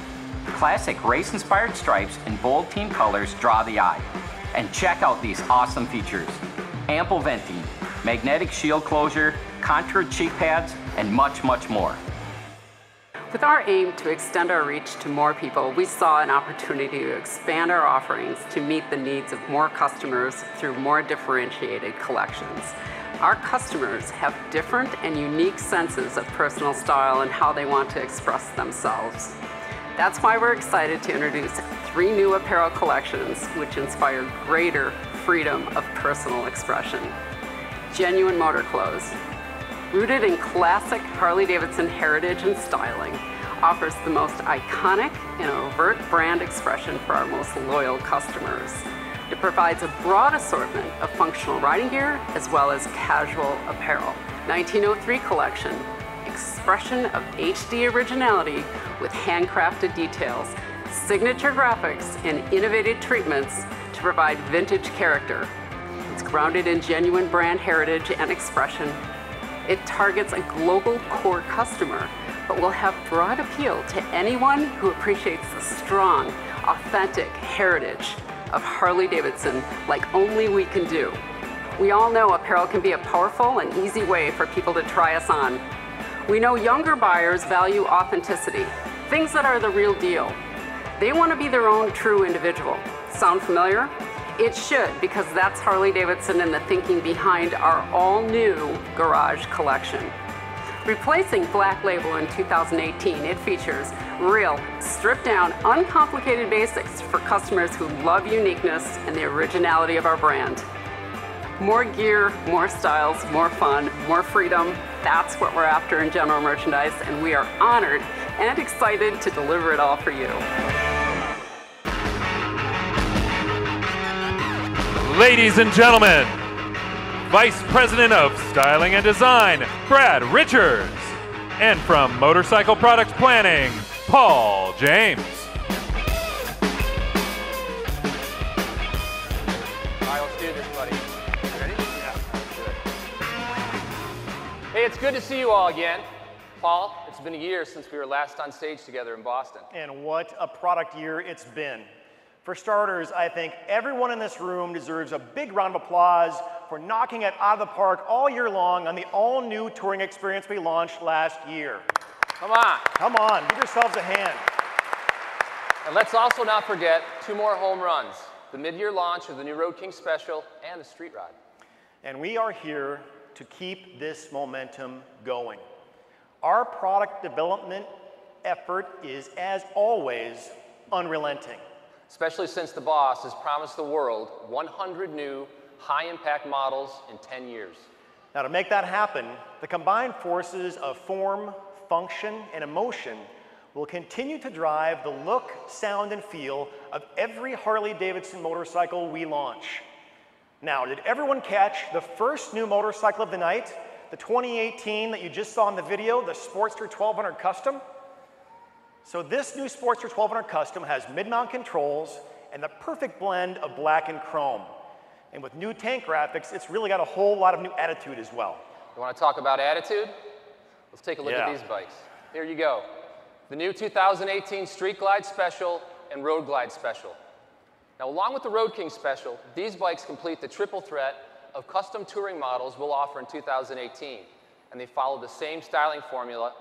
Classic race-inspired stripes in bold team colors draw the eye. And check out these awesome features: ample venting, magnetic shield closure, contoured cheek pads, and much, much more. With our aim to extend our reach to more people, we saw an opportunity to expand our offerings to meet the needs of more customers through more differentiated collections. Our customers have different and unique senses of personal style and how they want to express themselves. That's why we're excited to introduce 3 new apparel collections which inspire greater freedom of personal expression. Genuine motor clothes. Rooted in classic Harley-Davidson heritage and styling, offers the most iconic and overt brand expression for our most loyal customers. It provides a broad assortment of functional riding gear as well as casual apparel. 1903 collection, expression of HD originality with handcrafted details, signature graphics, and innovative treatments to provide vintage character. It's grounded in genuine brand heritage and expression. It targets a global core customer, but will have broad appeal to anyone who appreciates the strong, authentic heritage of Harley-Davidson like only we can do. We all know apparel can be a powerful and easy way for people to try us on. We know younger buyers value authenticity, things that are the real deal. They want to be their own true individual. Sound familiar? It should, because that's Harley-Davidson and the thinking behind our all-new Garage collection. Replacing Black Label in 2018, it features real, stripped-down, uncomplicated basics for customers who love uniqueness and the originality of our brand. More gear, more styles, more fun, more freedom. That's what we're after in general merchandise, and we are honored and excited to deliver it all for you. Ladies and gentlemen, Vice President of Styling and Design, Brad Richards, and from Motorcycle Product Planning, Paul James. All right, let's do this, buddy. You ready? Yeah. Good. Hey, it's good to see you all again. Paul, it's been a year since we were last on stage together in Boston. And what a product year it's been. For starters, I think everyone in this room deserves a big round of applause for knocking it out of the park all year long on the all-new touring experience we launched last year. Come on. Come on, give yourselves a hand. And let's also not forget 2 more home runs, the mid-year launch of the new Road King Special and the Street Rod. And we are here to keep this momentum going. Our product development effort is, as always, unrelenting. Especially since the boss has promised the world 100 new high-impact models in 10 years. Now, to make that happen, the combined forces of form, function, and emotion will continue to drive the look, sound, and feel of every Harley-Davidson motorcycle we launch. Now, did everyone catch the first new motorcycle of the night, the 2018 that you just saw in the video, the Sportster 1200 Custom? So this new Sportster 1200 Custom has mid-mount controls and the perfect blend of black and chrome. And with new tank graphics, it's really got a whole lot of new attitude as well. You want to talk about attitude? Let's take a look at these bikes. Here you go. The new 2018 Street Glide Special and Road Glide Special. Now, along with the Road King Special, these bikes complete the triple threat of custom touring models we'll offer in 2018. And they follow the same styling formula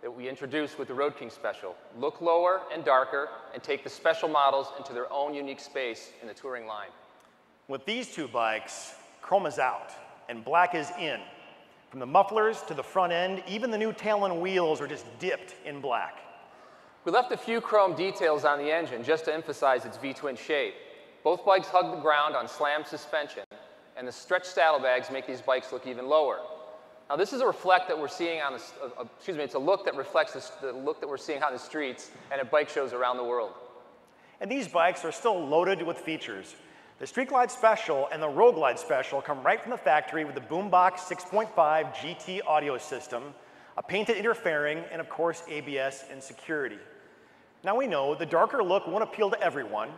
that we introduced with the Road King Special. Look lower and darker and take the special models into their own unique space in the touring line. With these 2 bikes, chrome is out and black is in. From the mufflers to the front end, even the new tail and wheels are just dipped in black. We left a few chrome details on the engine just to emphasize its V-twin shape. Both bikes hug the ground on slam suspension, and the stretched saddlebags make these bikes look even lower. Now, this is a reflect that we're seeing on the, it's a look that reflects the look that we're seeing on the streets and at bike shows around the world. And these bikes are still loaded with features. The Street Glide Special and the Road Glide Special come right from the factory with the Boombox 6.5 GT audio system, a painted interfering, and of course, ABS and security. Now we know the darker look won't appeal to everyone,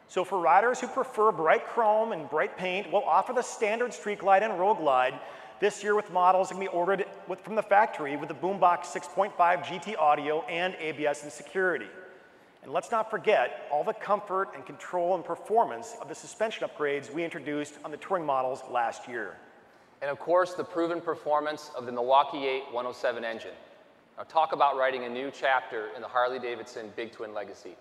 so for riders who prefer bright chrome and bright paint, we'll offer the standard Street Glide and Road Glide this year with models that can be ordered from the factory with the Boombox 6.5 GT audio and ABS and security. And let's not forget all the comfort and control and performance of the suspension upgrades we introduced on the touring models last year. And of course, the proven performance of the Milwaukee 8 107 engine. Now talk about writing a new chapter in the Harley-Davidson Big Twin legacy.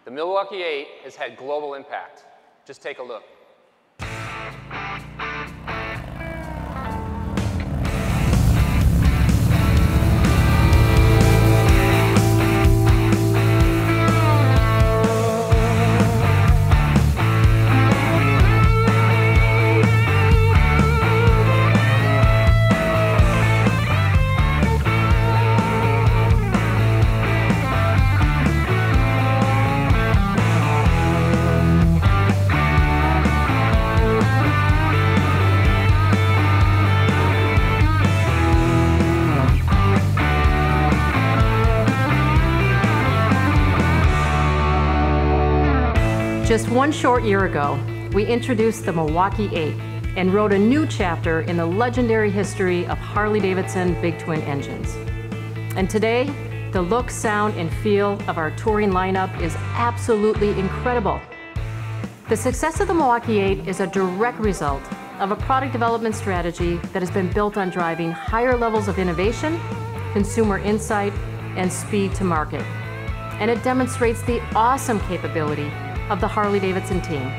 The Milwaukee 8 has had global impact. Just take a look. Just one short year ago, we introduced the Milwaukee 8 and wrote a new chapter in the legendary history of Harley-Davidson big twin engines. And today, the look, sound, and feel of our touring lineup is absolutely incredible. The success of the Milwaukee 8 is a direct result of a product development strategy that has been built on driving higher levels of innovation, consumer insight, and speed to market. And it demonstrates the awesome capability of the Harley-Davidson team.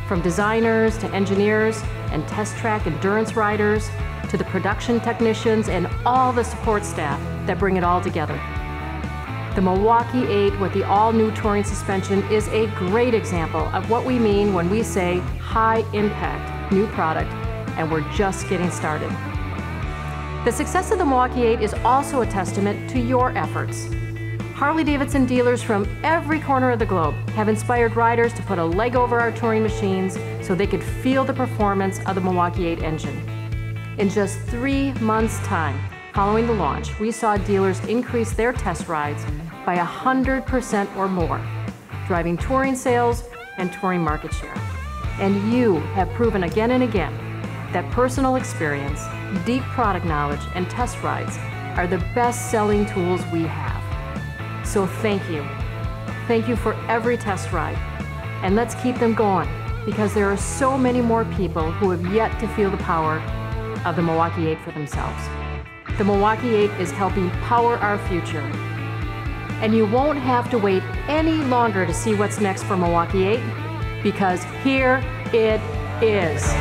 From designers to engineers and test track endurance riders to the production technicians and all the support staff that bring it all together. The Milwaukee 8 with the all-new touring suspension is a great example of what we mean when we say high-impact new product, and we're just getting started. The success of the Milwaukee 8 is also a testament to your efforts. Harley-Davidson dealers from every corner of the globe have inspired riders to put a leg over our touring machines so they could feel the performance of the Milwaukee 8 engine. In just 3 months' time following the launch, we saw dealers increase their test rides by 100% or more, driving touring sales and touring market share. And you have proven again and again that personal experience, deep product knowledge, and test rides are the best-selling tools we have. So thank you. Thank you for every test ride. And let's keep them going, because there are so many more people who have yet to feel the power of the Milwaukee 8 for themselves. The Milwaukee 8 is helping power our future. And you won't have to wait any longer to see what's next for Milwaukee 8, because here it is.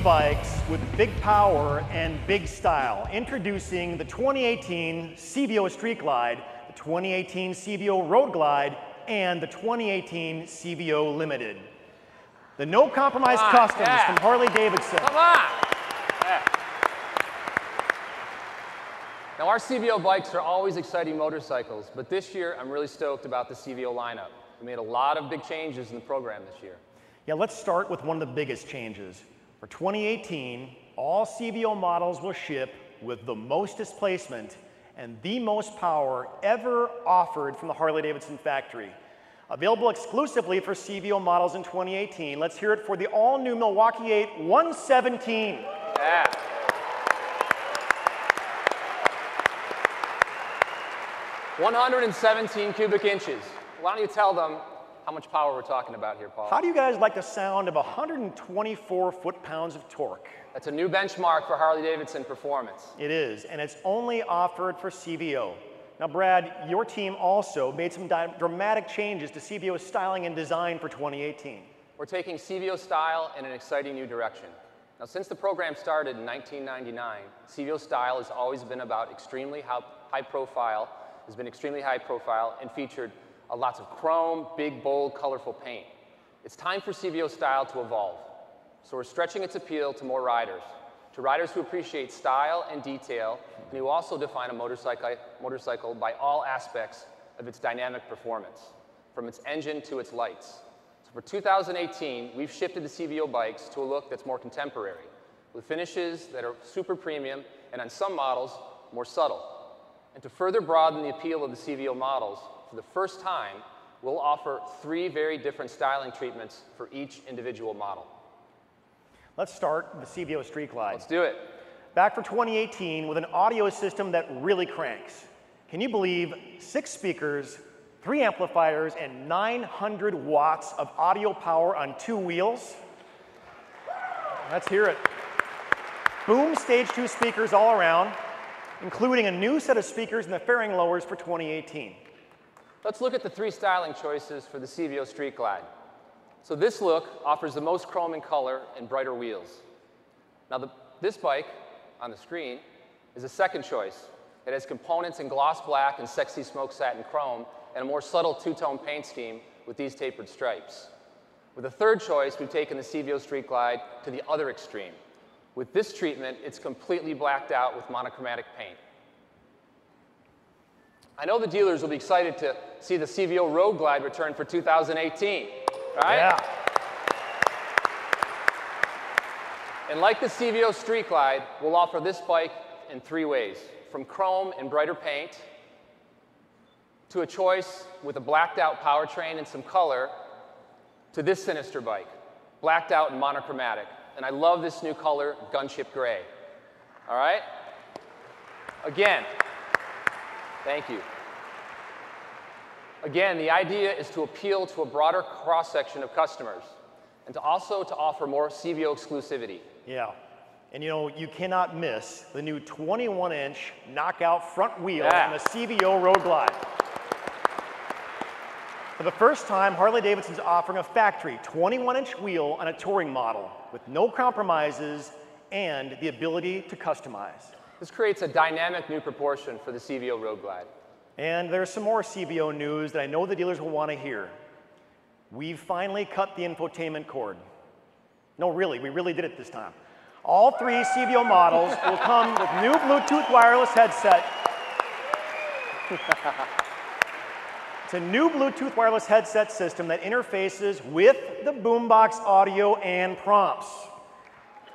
Bikes with big power and big style. Introducing the 2018 CVO Street Glide, the 2018 CVO Road Glide, and the 2018 CVO Limited. The no compromise customs from Harley-Davidson. Come on! Yeah. Now our CVO bikes are always exciting motorcycles, but this year I'm really stoked about the CVO lineup. We made a lot of big changes in the program this year. Yeah, let's start with one of the biggest changes. For 2018, all CVO models will ship with the most displacement and the most power ever offered from the Harley-Davidson factory. Available exclusively for CVO models in 2018, let's hear it for the all-new Milwaukee 8 117. Yeah. "117 cubic inches. Why don't you tell them how much power we're talking about here, Paul? How do you guys like the sound of 124 foot-pounds of torque? That's a new benchmark for Harley-Davidson performance. It is, and it's only offered for CVO. Now, Brad, your team also made some dramatic changes to CVO styling and design for 2018. We're taking CVO style in an exciting new direction. Now, since the program started in 1999, CVO style has always been about extremely high profile, and featured lots of chrome, big, bold, colorful paint. It's time for CVO style to evolve. So we're stretching its appeal to more riders, to riders who appreciate style and detail, and who also define a motorcycle by all aspects of its dynamic performance, from its engine to its lights. So for 2018, we've shifted the CVO bikes to a look that's more contemporary, with finishes that are super premium, and on some models, more subtle. And to further broaden the appeal of the CVO models, for the first time, we'll offer 3 very different styling treatments for each individual model. Let's start with the CVO Street Glide. Let's do it. Back for 2018 with an audio system that really cranks. Can you believe 6 speakers, 3 amplifiers, and 900 watts of audio power on 2 wheels? Let's hear it. Boom Stage 2 speakers all around, including a new set of speakers in the fairing lowers for 2018. Let's look at the 3 styling choices for the CVO Street Glide. So this look offers the most chrome in color and brighter wheels. Now this bike on the screen is a second choice. It has components in gloss black and sexy smoke satin chrome and a more subtle 2-tone paint scheme with these tapered stripes. With the third choice, we've taken the CVO Street Glide to the other extreme, With this treatment, it's completely blacked out with monochromatic paint. I know the dealers will be excited to see the CVO Road Glide return for 2018, right? Yeah. And like the CVO Street Glide, we'll offer this bike in 3 ways, from chrome and brighter paint, to a choice with a blacked out powertrain and some color, to this sinister bike, blacked out and monochromatic. And I love this new color, gunship gray. All right? Again, thank you. Again, the idea is to appeal to a broader cross-section of customers and to also to offer more CVO exclusivity. Yeah. And you know, you cannot miss the new 21-inch knockout front wheel on the CVO Road Glide. For the first time, Harley-Davidson's offering a factory 21-inch wheel on a touring model with no compromises and the ability to customize. This creates a dynamic new proportion for the CVO Road Glide. And there's some more CVO news that I know the dealers will want to hear. We've finally cut the infotainment cord. No, really, we really did it this time. All 3 CVO models will come with new Bluetooth wireless headset. It's a new Bluetooth wireless headset system that interfaces with the boombox audio and prompts.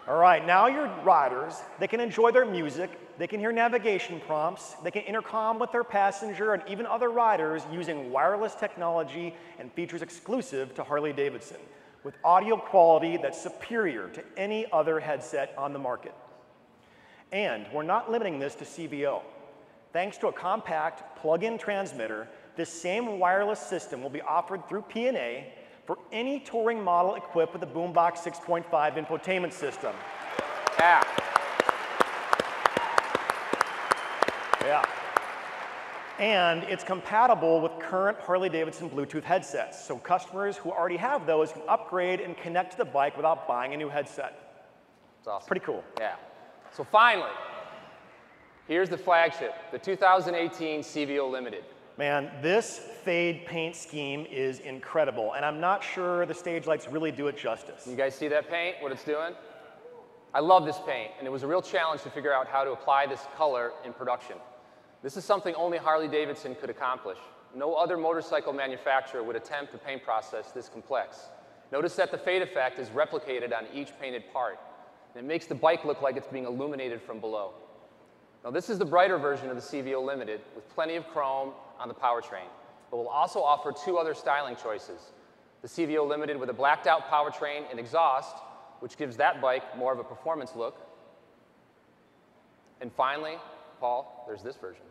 All right, now your riders, they can enjoy their music, they can hear navigation prompts, they can intercom with their passenger and even other riders using wireless technology and features exclusive to Harley-Davidson, with audio quality that's superior to any other headset on the market. And we're not limiting this to CVO. Thanks to a compact plug-in transmitter, this same wireless system will be offered through P&A for any touring model equipped with the Boombox 6.5 infotainment system. Yeah. Yeah. And it's compatible with current Harley-Davidson Bluetooth headsets, so customers who already have those can upgrade and connect to the bike without buying a new headset. It's awesome. It's pretty cool. Yeah. So finally, here's the flagship, the 2018 CVO Limited. Man, this fade paint scheme is incredible, and I'm not sure the stage lights really do it justice. You guys see that paint, what it's doing? I love this paint, and it was a real challenge to figure out how to apply this color in production. This is something only Harley-Davidson could accomplish. No other motorcycle manufacturer would attempt a paint process this complex. Notice that the fade effect is replicated on each painted part, and it makes the bike look like it's being illuminated from below. Now, this is the brighter version of the CVO Limited with plenty of chrome on the powertrain, but we'll also offer 2 other styling choices. The CVO Limited with a blacked out powertrain and exhaust, which gives that bike more of a performance look. And finally, Paul, there's this version.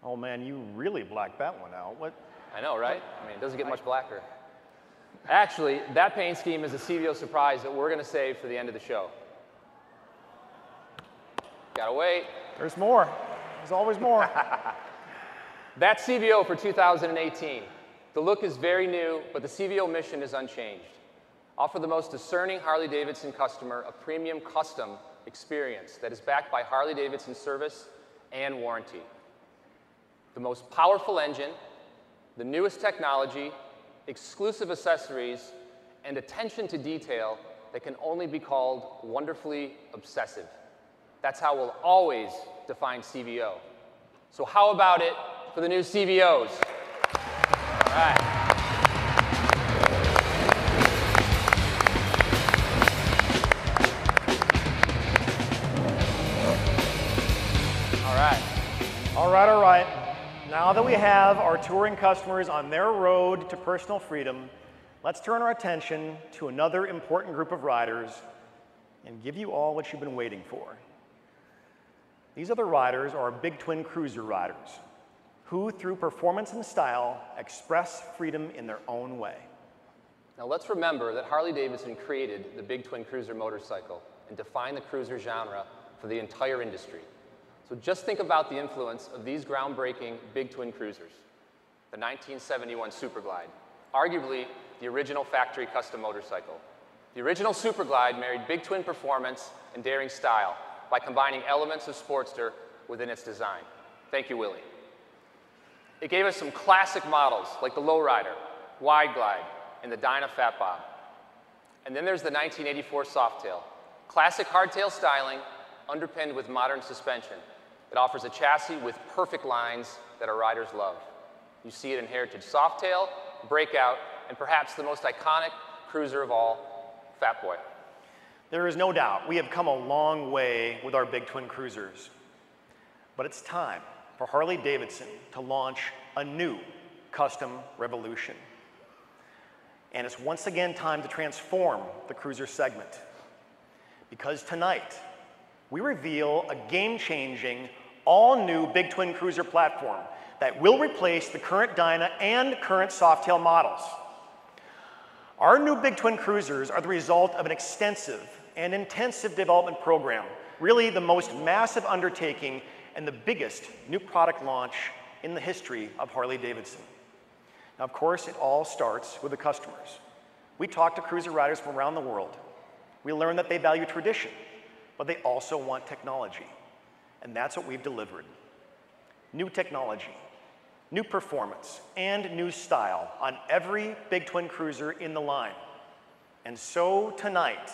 Oh man, you really blacked that one out. What? I know, right? I mean, it doesn't get much blacker. Actually, that paint scheme is a CVO surprise that we're going to save for the end of the show. Gotta wait. There's more. There's always more. That's CVO for 2018. The look is very new, but the CVO mission is unchanged. Offer the most discerning Harley-Davidson customer a premium custom experience that is backed by Harley-Davidson service and warranty. The most powerful engine, the newest technology, exclusive accessories, and attention to detail that can only be called wonderfully obsessive. That's how we'll always define CVO. So how about it for the new CVOs? All right. All right. Now that we have our touring customers on their road to personal freedom, let's turn our attention to another important group of riders and give you all what you've been waiting for. These other riders are big twin cruiser riders who, through performance and style, express freedom in their own way. Now let's remember that Harley-Davidson created the big twin cruiser motorcycle and defined the cruiser genre for the entire industry. So just think about the influence of these groundbreaking big twin cruisers. The 1971 Super Glide, arguably the original factory custom motorcycle. The original Super Glide married big twin performance and daring style by combining elements of Sportster within its design. Thank you, Willie. It gave us some classic models like the Lowrider, Wide Glide, and the Dyna Fat Bob. And then there's the 1984 Softail, Classic hardtail styling underpinned with modern suspension. It offers a chassis with perfect lines that our riders love. You see it in Heritage Softail, Breakout, and perhaps the most iconic cruiser of all, Fat Boy. There is no doubt we have come a long way with our big twin cruisers. But it's time for Harley-Davidson to launch a new custom revolution. And it's once again time to transform the cruiser segment. Because tonight, we reveal a game-changing, all-new big twin cruiser platform that will replace the current Dyna and current Softail models. Our new big twin cruisers are the result of an extensive and intensive development program, really the most massive undertaking and the biggest new product launch in the history of Harley-Davidson. Now, of course, it all starts with the customers. We talk to cruiser riders from around the world. We learn that they value tradition, but they also want technology. And that's what we've delivered. New technology, new performance, and new style on every big twin cruiser in the line. And so tonight,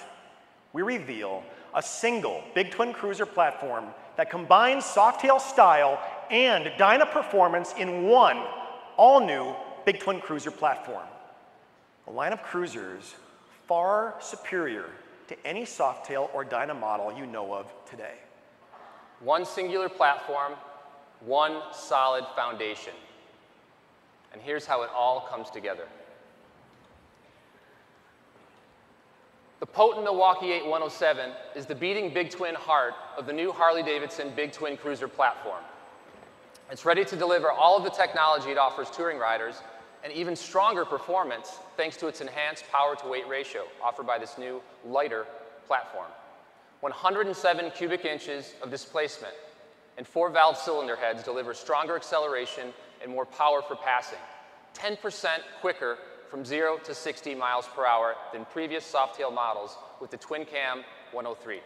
we reveal a single big twin cruiser platform that combines Softail style and Dyna performance in one all-new big twin cruiser platform. A line of cruisers far superior to any Softail or Dyna model you know of today. One singular platform, one solid foundation. And here's how it all comes together. The potent Milwaukee 8 107 is the beating big twin heart of the new Harley-Davidson big twin cruiser platform. It's ready to deliver all of the technology it offers touring riders and even stronger performance thanks to its enhanced power-to-weight ratio offered by this new, lighter platform. 107 cubic inches of displacement and 4-valve cylinder heads deliver stronger acceleration and more power for passing, 10% quicker from 0 to 60 miles per hour than previous Softail models with the twin cam 103.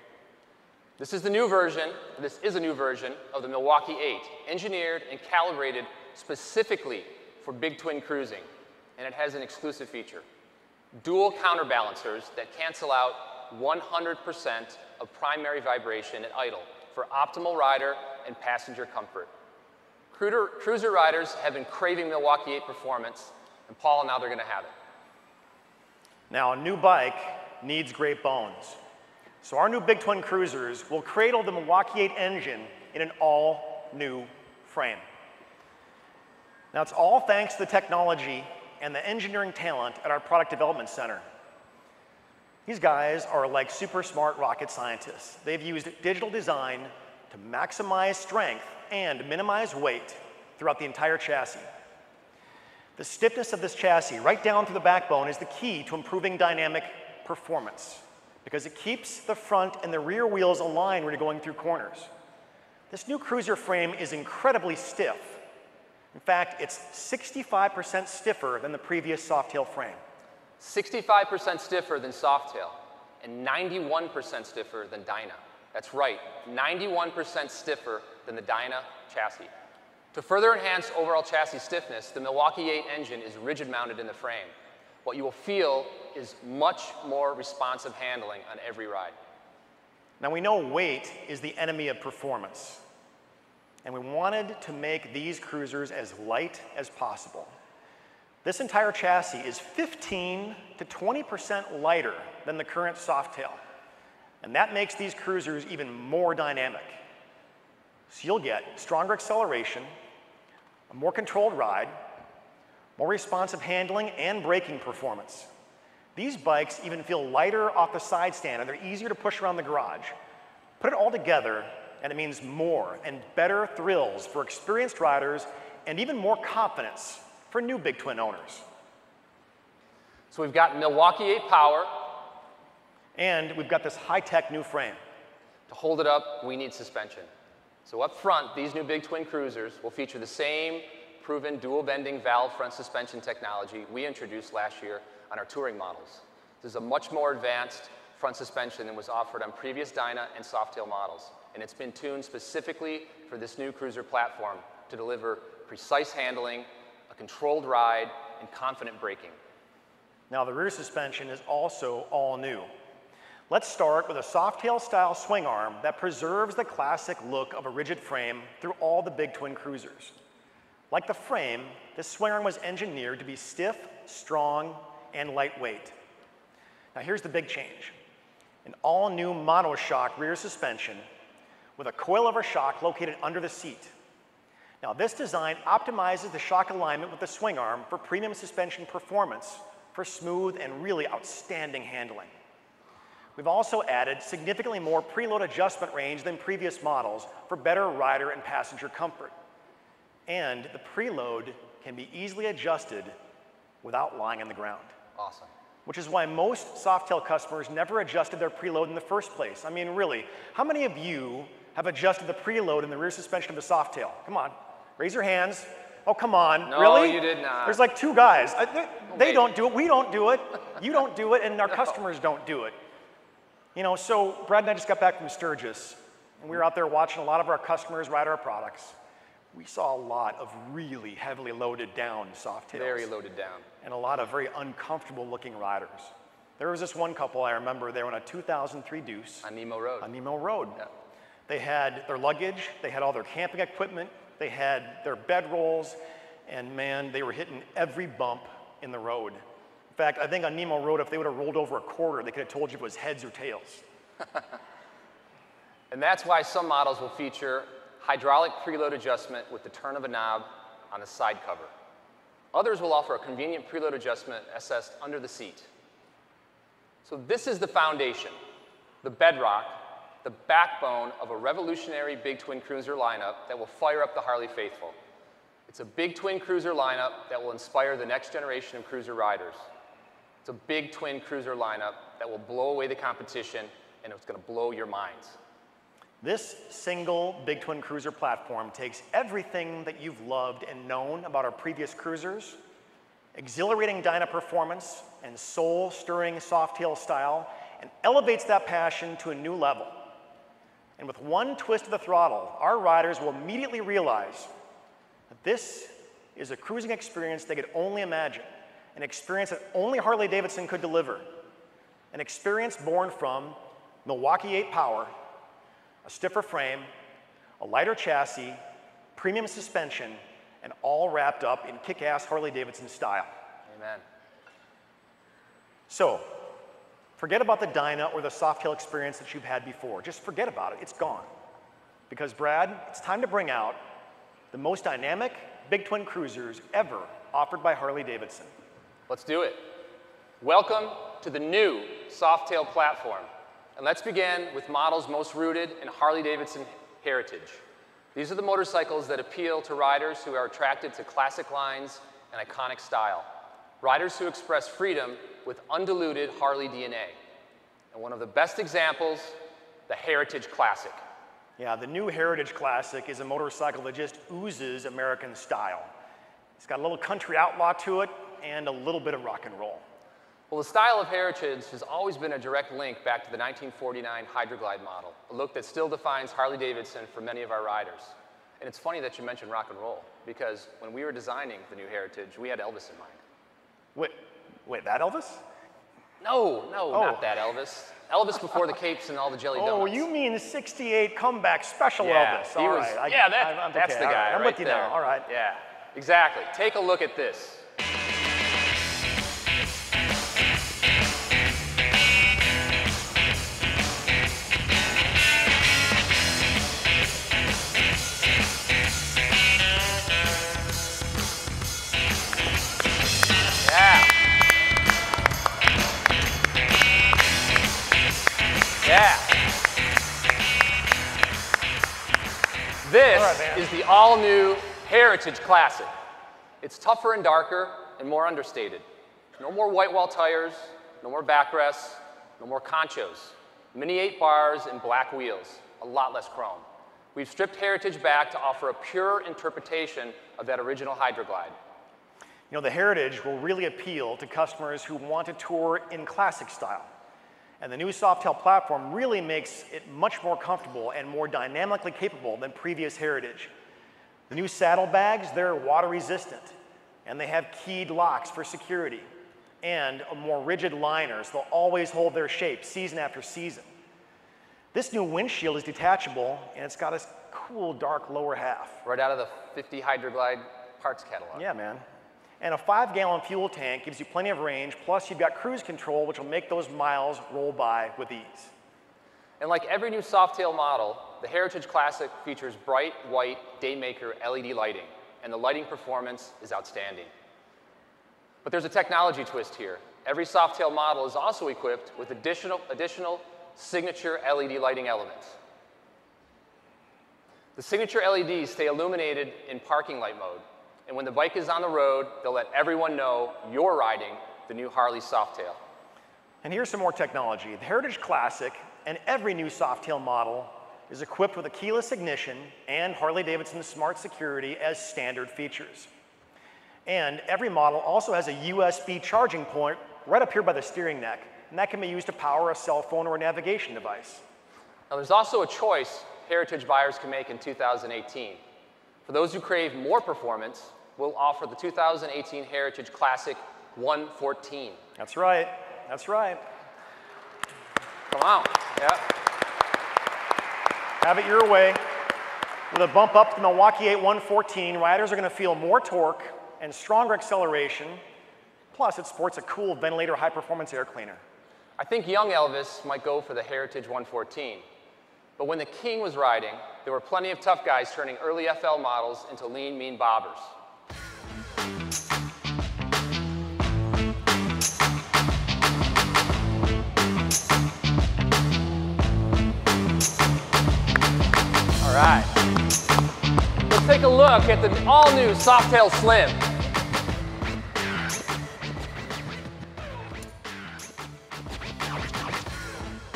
This is a new version of the Milwaukee 8, engineered and calibrated specifically for big twin cruising, and it has an exclusive feature: dual counterbalancers that cancel out 100% of primary vibration at idle for optimal rider and passenger comfort. Cruiser riders have been craving Milwaukee 8 performance, and Paul, now they're going to have it. Now, a new bike needs great bones. So our new big twin cruisers will cradle the Milwaukee 8 engine in an all-new frame. Now, it's all thanks to the technology and the engineering talent at our product development center. These guys are like super smart rocket scientists. They've used digital design to maximize strength and minimize weight throughout the entire chassis. The stiffness of this chassis, right down through the backbone, is the key to improving dynamic performance because it keeps the front and the rear wheels aligned when you're going through corners. This new cruiser frame is incredibly stiff. In fact, it's 65% stiffer than the previous Softail frame. 65% stiffer than Softail and 91% stiffer than Dyna. That's right, 91% stiffer than the Dyna chassis. To further enhance overall chassis stiffness, the Milwaukee 8 engine is rigid-mounted in the frame. What you will feel is much more responsive handling on every ride. Now, we know weight is the enemy of performance, and we wanted to make these cruisers as light as possible. This entire chassis is 15 to 20% lighter than the current Softail, and that makes these cruisers even more dynamic. So you'll get stronger acceleration, a more controlled ride, more responsive handling, and braking performance. These bikes even feel lighter off the side stand, and they're easier to push around the garage. Put it all together, and it means more and better thrills for experienced riders and even more confidence for new big twin owners. So we've got Milwaukee 8 power. And we've got this high-tech new frame. To hold it up, we need suspension. So up front, these new big twin cruisers will feature the same proven dual bending valve front suspension technology we introduced last year on our touring models. This is a much more advanced front suspension than was offered on previous Dyna and Softail models, and it's been tuned specifically for this new cruiser platform to deliver precise handling, a controlled ride, and confident braking. Now, the rear suspension is also all new. Let's start with a Softail style swing arm that preserves the classic look of a rigid frame through all the big twin cruisers. Like the frame, this swing arm was engineered to be stiff, strong, and lightweight. Now here's the big change. An all-new monoshock rear suspension with a coilover shock located under the seat. Now this design optimizes the shock alignment with the swing arm for premium suspension performance for smooth and really outstanding handling. We've also added significantly more preload adjustment range than previous models for better rider and passenger comfort. And the preload can be easily adjusted without lying on the ground. Awesome. Which is why most Softail customers never adjusted their preload in the first place. I mean, really, how many of you have adjusted the preload in the rear suspension of the Softail? Come on, raise your hands. Oh, come on, no, really? No, you did not. There's like 2 guys. They don't do it, we don't do it, you don't do it, and our customers don't do it. You know, so Brad and I just got back from Sturgis, and we were out there watching a lot of our customers ride our products. We saw a lot of really heavily loaded down Softails. Very loaded down. And a lot of very uncomfortable looking riders. There was this one couple I remember, they were on a 2003 Deuce. On Nemo Road. On Nemo Road. Yeah. They had their luggage, they had all their camping equipment, they had their bedrolls, and man, they were hitting every bump in the road. In fact, I think on Nemo Road, if they would have rolled over a quarter, they could have told you if it was heads or tails. And that's why some models will feature hydraulic preload adjustment with the turn of a knob on the side cover. Others will offer a convenient preload adjustment assessed under the seat. So this is the foundation, the bedrock, the backbone of a revolutionary big twin cruiser lineup that will fire up the Harley faithful. It's a big twin cruiser lineup that will inspire the next generation of cruiser riders. It's a big twin cruiser lineup that will blow away the competition, and it's going to blow your minds. This single big twin cruiser platform takes everything that you've loved and known about our previous cruisers, exhilarating dyna performance and soul-stirring Softail style, and elevates that passion to a new level. And with one twist of the throttle, our riders will immediately realize that this is a cruising experience they could only imagine, an experience that only Harley-Davidson could deliver, an experience born from Milwaukee 8 power, a stiffer frame, a lighter chassis, premium suspension, and all wrapped up in kick-ass Harley-Davidson style. Amen. So, forget about the dyna or the Softail experience that you've had before. Just forget about it, it's gone. Because Brad, it's time to bring out the most dynamic big twin cruisers ever offered by Harley-Davidson. Let's do it. Welcome to the new Softail platform. And let's begin with models most rooted in Harley-Davidson heritage. These are the motorcycles that appeal to riders who are attracted to classic lines and iconic style. Riders who express freedom with undiluted Harley DNA. And one of the best examples, the Heritage Classic. Yeah, the new Heritage Classic is a motorcycle that just oozes American style. It's got a little country outlaw to it and a little bit of rock and roll. Well, the style of Heritage has always been a direct link back to the 1949 Hydroglide model, a look that still defines Harley-Davidson for many of our riders. And it's funny that you mentioned rock and roll, because when we were designing the new Heritage, we had Elvis in mind. Wait, that Elvis? No, not that Elvis. Elvis before the capes and all the jelly donuts. Oh, you mean the 68 comeback special Elvis. All right. That's the guy. I'm with you now. All right. Yeah, exactly. Take a look at this. This is the all-new Heritage Classic. It's tougher and darker and more understated. No more white wall tires, no more backrests, no more conchos. Mini 8 bars and black wheels, a lot less chrome. We've stripped Heritage back to offer a pure interpretation of that original Hydroglide. You know, the Heritage will really appeal to customers who want to tour in classic style. And the new Softail platform really makes it much more comfortable and more dynamically capable than previous Heritage. The new saddlebags, they're water resistant, and they have keyed locks for security. and a more rigid liner, so they'll always hold their shape season after season. This new windshield is detachable, and it's got a cool dark lower half. Right out of the 50 Hydroglide parts catalog. Yeah, man. And a 5-gallon fuel tank gives you plenty of range, plus you've got cruise control, which will make those miles roll by with ease. And like every new Softail model, the Heritage Classic features bright white Daymaker LED lighting, and the lighting performance is outstanding. But there's a technology twist here. Every Softail model is also equipped with additional signature LED lighting elements. The signature LEDs stay illuminated in parking light mode, and when the bike is on the road, they'll let everyone know you're riding the new Harley Softail. And here's some more technology. The Heritage Classic and every new Softail model is equipped with a keyless ignition and Harley-Davidson Smart Security as standard features. And every model also has a USB charging point right up here by the steering neck, and that can be used to power a cell phone or a navigation device. Now there's also a choice Heritage buyers can make in 2018. For those who crave more performance, we'll offer the 2018 Heritage Classic 114. That's right. That's right. Come on. Yeah. Have it your way. With a bump up to the Milwaukee 8 114, riders are going to feel more torque and stronger acceleration. Plus, it sports a cool ventilator high-performance air cleaner. I think young Elvis might go for the Heritage 114. But when the King was riding, there were plenty of tough guys turning early FL models into lean, mean bobbers. All right. Let's take a look at the all-new Softail Slim.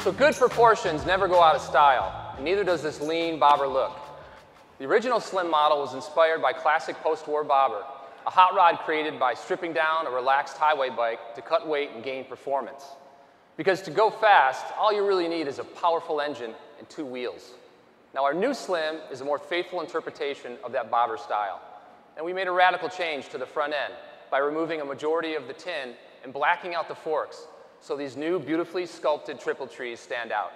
So good proportions never go out of style, and neither does this lean bobber look. The original Slim model was inspired by classic post-war bobber, a hot rod created by stripping down a relaxed highway bike to cut weight and gain performance. Because to go fast, all you really need is a powerful engine and 2 wheels. Now our new Slim is a more faithful interpretation of that bobber style. And we made a radical change to the front end by removing a majority of the tin and blacking out the forks, so these new beautifully sculpted triple trees stand out.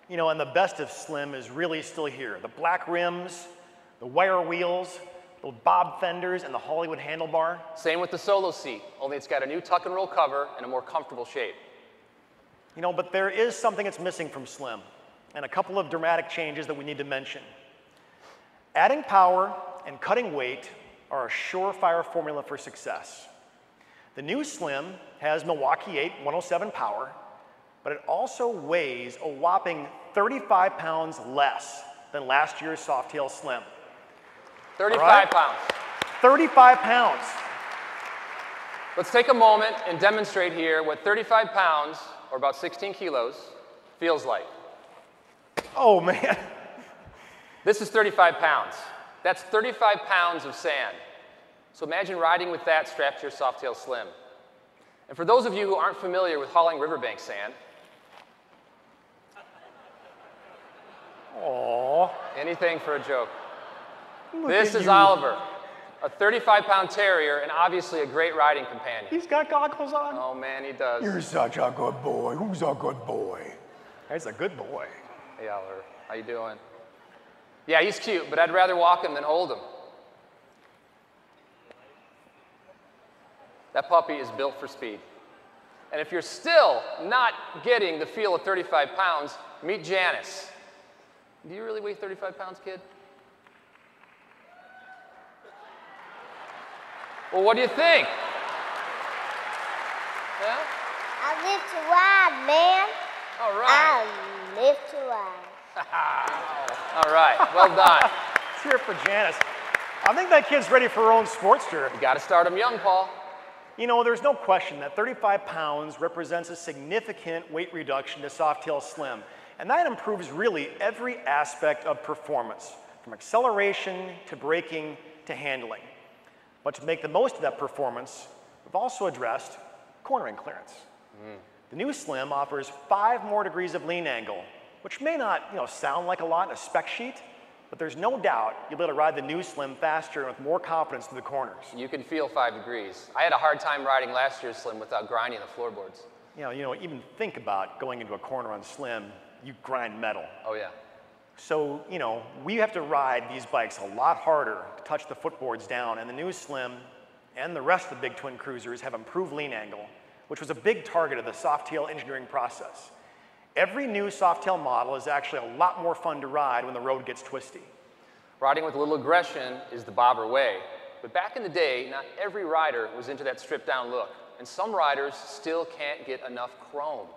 You know, and the best of Slim is really still here. The black rims, the wire wheels, the bob fenders, and the Hollywood handlebar. Same with the solo seat, only it's got a new tuck and roll cover and a more comfortable shape. You know, but there is something that's missing from Slim, and a couple of dramatic changes that we need to mention. Adding power and cutting weight are a surefire formula for success. The new Slim has Milwaukee 8 107 power, but it also weighs a whopping 35 pounds less than last year's Softail Slim. 35 pounds. 35 pounds. Let's take a moment and demonstrate here what 35 pounds, or about 16 kilos, feels like. Oh, man. This is 35 pounds. That's 35 pounds of sand. So imagine riding with that strapped to your Softail Slim. And for those of you who aren't familiar with hauling riverbank sand, aww, anything for a joke. This is Oliver, a 35-pound terrier and obviously a great riding companion. He's got goggles on. Oh man, he does. You're such a good boy. Who's a good boy? He's a good boy. Hey Oliver, how you doing? Yeah, he's cute, but I'd rather walk him than hold him. That puppy is built for speed. And if you're still not getting the feel of 35 pounds, meet Janice. Do you really weigh 35 pounds, kid? Well, what do you think? Yeah? I live to ride, man. All right. I live to ride. All right, well done. Let's hear it for Janice. I think that kid's ready for her own Sportster. You got to start him young, Paul. You know, there's no question that 35 pounds represents a significant weight reduction to Softail Slim, and that improves really every aspect of performance, from acceleration to braking to handling. But to make the most of that performance, we've also addressed cornering clearance. The new Slim offers 5 more degrees of lean angle, which may not, sound like a lot in a spec sheet, but there's no doubt you'll be able to ride the new Slim faster and with more confidence through the corners. You can feel 5 degrees. I had a hard time riding last year's Slim without grinding the floorboards. You know, even think about going into a corner on Slim, you grind metal. Oh yeah. So, you know, we have to ride these bikes a lot harder to touch the footboards down, and the new Slim and the rest of the big twin cruisers have improved lean angle, which was a big target of the Softail engineering process. Every new Softail model is actually a lot more fun to ride when the road gets twisty. Riding with a little aggression is the bobber way. But back in the day, not every rider was into that stripped down look. And some riders still can't get enough chrome.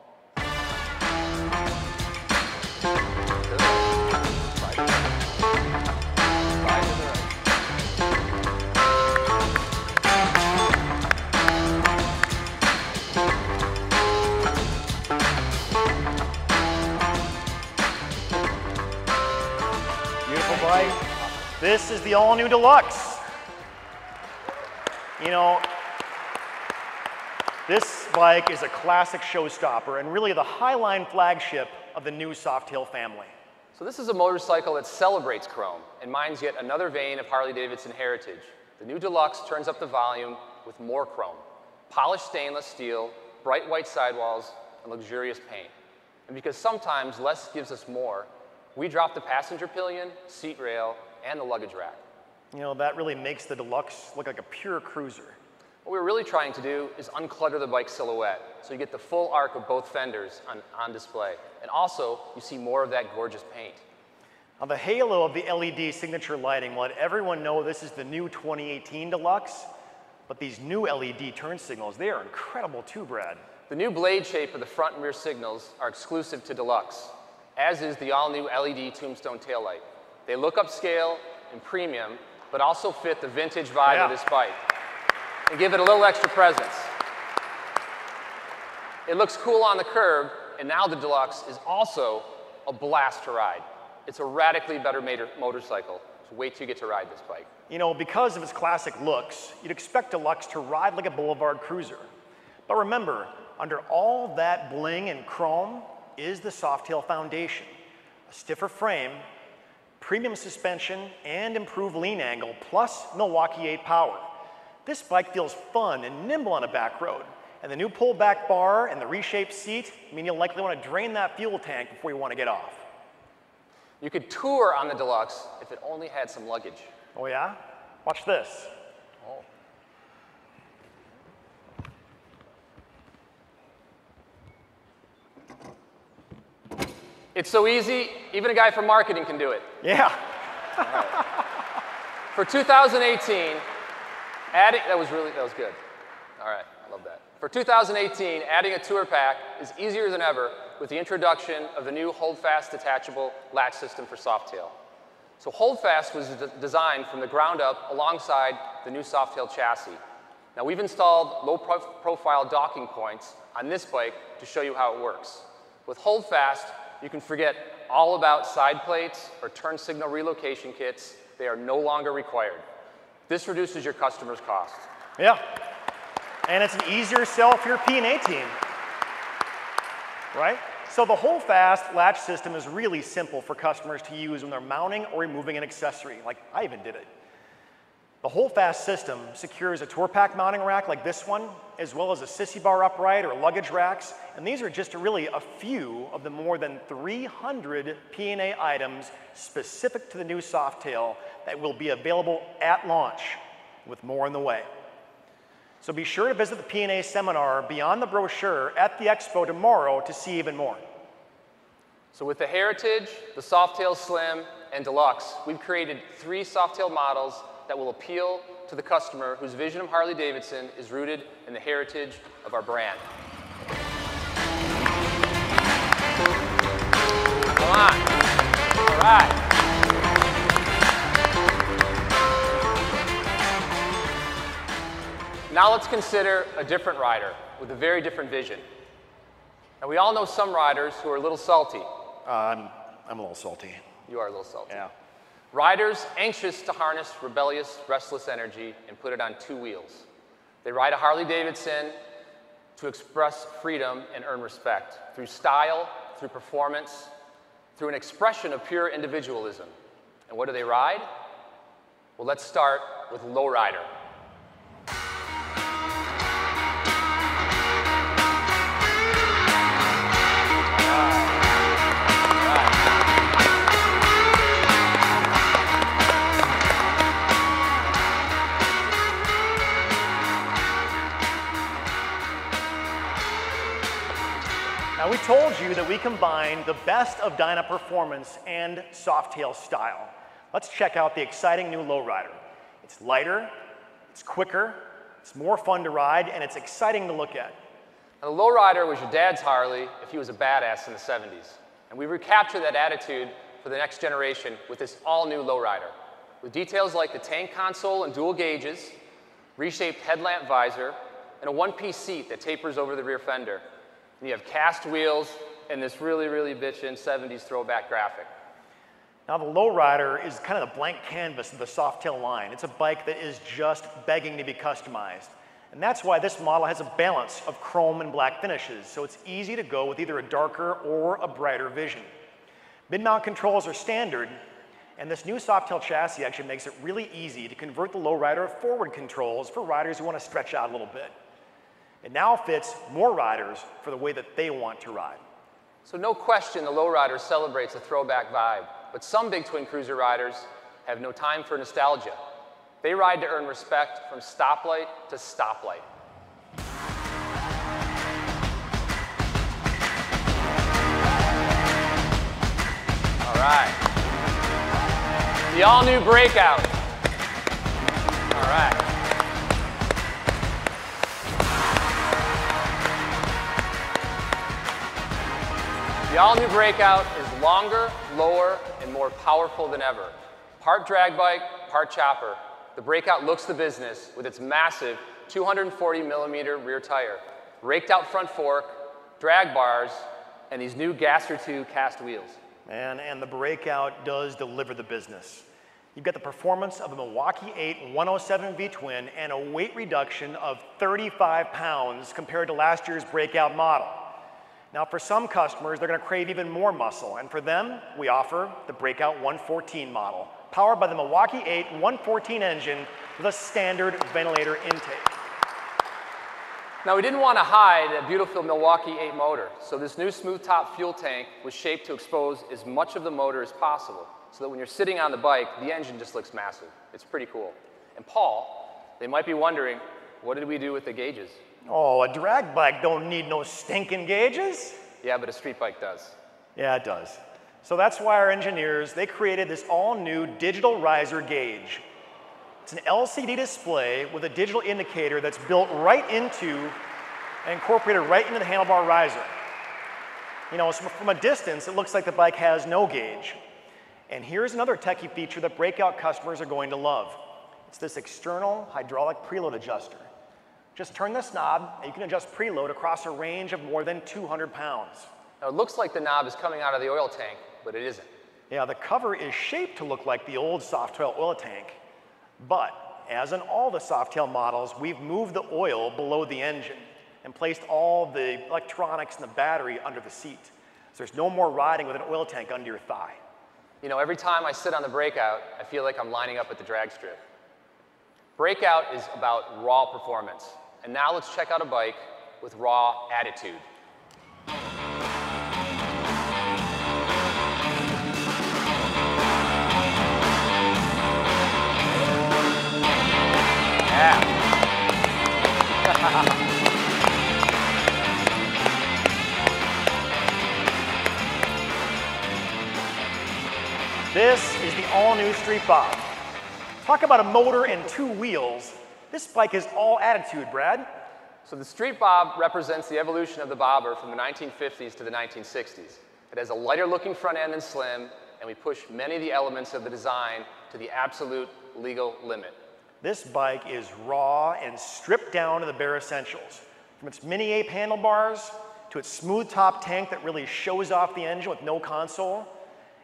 Beautiful bike. This is the all-new Deluxe. You know, this bike is a classic showstopper and really the Highline flagship of the new Softail family. So this is a motorcycle that celebrates chrome and mines yet another vein of Harley-Davidson heritage. The new Deluxe turns up the volume with more chrome, polished stainless steel, bright white sidewalls, and luxurious paint. And because sometimes less gives us more, we drop the passenger pillion, seat rail, and the luggage rack. You know, that really makes the Deluxe look like a pure cruiser. What we're really trying to do is unclutter the bike silhouette, so you get the full arc of both fenders on display. And also, you see more of that gorgeous paint. Now, the halo of the LED signature lighting will let everyone know this is the new 2018 Deluxe, but these new LED turn signals, they are incredible too, Brad. The new blade shape of the front and rear signals are exclusive to Deluxe, as is the all-new LED tombstone taillight. They look upscale and premium, but also fit the vintage vibe of this bike and give it a little extra presence. It looks cool on the curb, and now the Deluxe is also a blast to ride. It's a radically better motorcycle, so wait till you get to ride this bike. You know, because of its classic looks, you'd expect Deluxe to ride like a boulevard cruiser. But remember, under all that bling and chrome is the Softail foundation, a stiffer frame, premium suspension, and improved lean angle, plus Milwaukee 8 power. This bike feels fun and nimble on a back road, and the new pull-back bar and the reshaped seat mean you'll likely want to drain that fuel tank before you want to get off. You could tour on the Deluxe if it only had some luggage. Oh yeah? Watch this. Oh. It's so easy, even a guy from marketing can do it. Yeah. Right. For 2018, that was good. All right, I love that. For 2018, adding a tour pack is easier than ever with the introduction of the new Holdfast detachable latch system for Softail. So Holdfast was designed from the ground up alongside the new Softail chassis. Now we've installed low-profile docking points on this bike to show you how it works. With Holdfast, you can forget all about side plates or turn signal relocation kits. They are no longer required. This reduces your customer's cost. Yeah. And it's an easier sell for your P&A team, right? So the Holdfast latch system is really simple for customers to use when they're mounting or removing an accessory, like I even did it. The Holdfast system secures a tour pack mounting rack like this one, as well as a sissy bar upright or luggage racks, and these are just really a few of the more than 300 P&A items specific to the new Softail that will be available at launch, with more on the way. So be sure to visit the P&A seminar beyond the brochure at the expo tomorrow to see even more. So with the Heritage, the Softail Slim, and Deluxe, we've created 3 Softail models that will appeal to the customer whose vision of Harley-Davidson is rooted in the heritage of our brand. Come on. All right. Now let's consider a different rider with a very different vision. Now we all know some riders who are a little salty. I'm a little salty. You are a little salty. Yeah. Riders anxious to harness rebellious, restless energy and put it on 2 wheels. They ride a Harley-Davidson to express freedom and earn respect through style, through performance, through an expression of pure individualism. And what do they ride? Well, let's start with Lowrider. Now, we told you that we combine the best of Dyna performance and Softail style. Let's check out the exciting new Lowrider. It's lighter, it's quicker, it's more fun to ride, and it's exciting to look at. Now, the Lowrider was your dad's Harley if he was a badass in the 70s. And we recaptured that attitude for the next generation with this all-new Lowrider. With details like the tank console and dual gauges, reshaped headlamp visor, and a one-piece seat that tapers over the rear fender. And you have cast wheels and this really, really bitchin' 70s throwback graphic. Now, the Lowrider is kind of the blank canvas of the Softail line. It's a bike that is just begging to be customized. And that's why this model has a balance of chrome and black finishes, so it's easy to go with either a darker or a brighter vision. Mid-mount controls are standard, and this new Softail chassis actually makes it really easy to convert the Lowrider forward controls for riders who want to stretch out a little bit. It now fits more riders for the way that they want to ride. So no question the Lowrider celebrates a throwback vibe, but some big twin cruiser riders have no time for nostalgia. They ride to earn respect from stoplight to stoplight. All right. The all-new Breakout. All right. The all-new Breakout is longer, lower, and more powerful than ever. Part drag bike, part chopper. The Breakout looks the business with its massive 240mm rear tire, raked out front fork, drag bars, and these new Gasser 2 cast wheels. And the Breakout does deliver the business. You've got the performance of a Milwaukee 8 107 V-twin and a weight reduction of 35 pounds compared to last year's Breakout model. Now, for some customers, they're going to crave even more muscle, and for them, we offer the Breakout 114 model, powered by the Milwaukee 8 114 engine with a standard ventilator intake. Now, we didn't want to hide a beautiful Milwaukee 8 motor, so this new smooth top fuel tank was shaped to expose as much of the motor as possible, so that when you're sitting on the bike, the engine just looks massive. It's pretty cool. And Paul, they might be wondering, what did we do with the gauges? Oh, a drag bike don't need no stinking gauges. Yeah, but a street bike does. Yeah, it does. So that's why our engineers, they created this all-new digital riser gauge. It's an LCD display with a digital indicator that's built right into and incorporated right into the handlebar riser. You know, so from a distance, it looks like the bike has no gauge. And here's another techie feature that Breakout customers are going to love. It's this external hydraulic preload adjuster. Just turn this knob, and you can adjust preload across a range of more than 200 pounds. Now, it looks like the knob is coming out of the oil tank, but it isn't. Yeah, the cover is shaped to look like the old Softail oil tank. But, as in all the Softail models, we've moved the oil below the engine and placed all the electronics and the battery under the seat. So there's no more riding with an oil tank under your thigh. You know, every time I sit on the Breakout, I feel like I'm lining up at the drag strip. Breakout is about raw performance. And now let's check out a bike with raw attitude. Yeah. This is the all-new Street Bob. Talk about a motor and two wheels. This bike is all attitude, Brad. So the Street Bob represents the evolution of the bobber from the 1950s to the 1960s. It has a lighter looking front end and slim, and we push many of the elements of the design to the absolute legal limit. This bike is raw and stripped down to the bare essentials. From its mini ape handlebars to its smooth top tank that really shows off the engine with no console.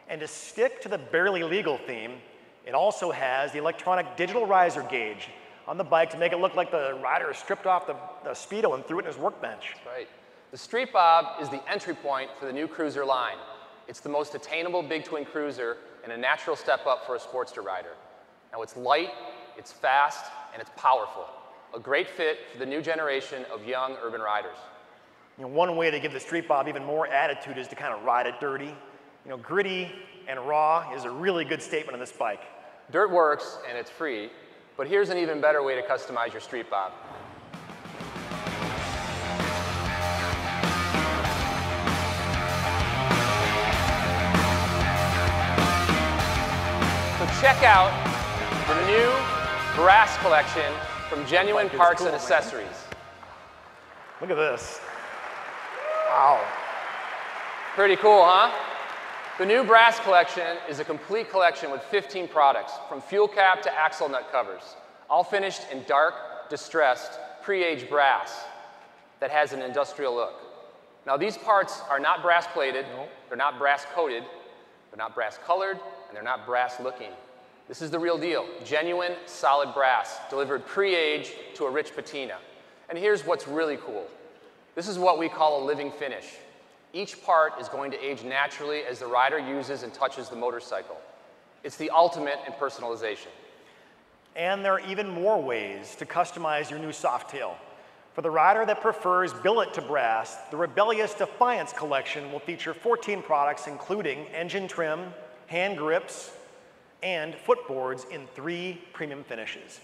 And to stick to the barely legal theme, it also has the electronic digital riser gauge on the bike to make it look like the rider stripped off the Speedo and threw it in his workbench. That's right. The Street Bob is the entry point for the new cruiser line. It's the most attainable big twin cruiser and a natural step up for a Sportster rider. Now it's light, it's fast, and it's powerful. A great fit for the new generation of young urban riders. You know, one way to give the Street Bob even more attitude is to kind of ride it dirty. You know, gritty and raw is a really good statement on this bike. Dirt works and it's free, but here's an even better way to customize your Street Bob. So check out the new brass collection from Genuine Parts and Accessories. Look at this. Wow. Pretty cool, huh? The new brass collection is a complete collection with 15 products, from fuel cap to axle nut covers, all finished in dark, distressed, pre-aged brass that has an industrial look. Now these parts are not brass plated, they're not brass coated, they're not brass colored, and they're not brass looking. This is the real deal, genuine solid brass, delivered pre-aged to a rich patina. And here's what's really cool. This is what we call a living finish. Each part is going to age naturally as the rider uses and touches the motorcycle. It's the ultimate in personalization. And there are even more ways to customize your new Softail. For the rider that prefers billet to brass, the Rebellious Defiance collection will feature 14 products including engine trim, hand grips, and footboards in 3 premium finishes.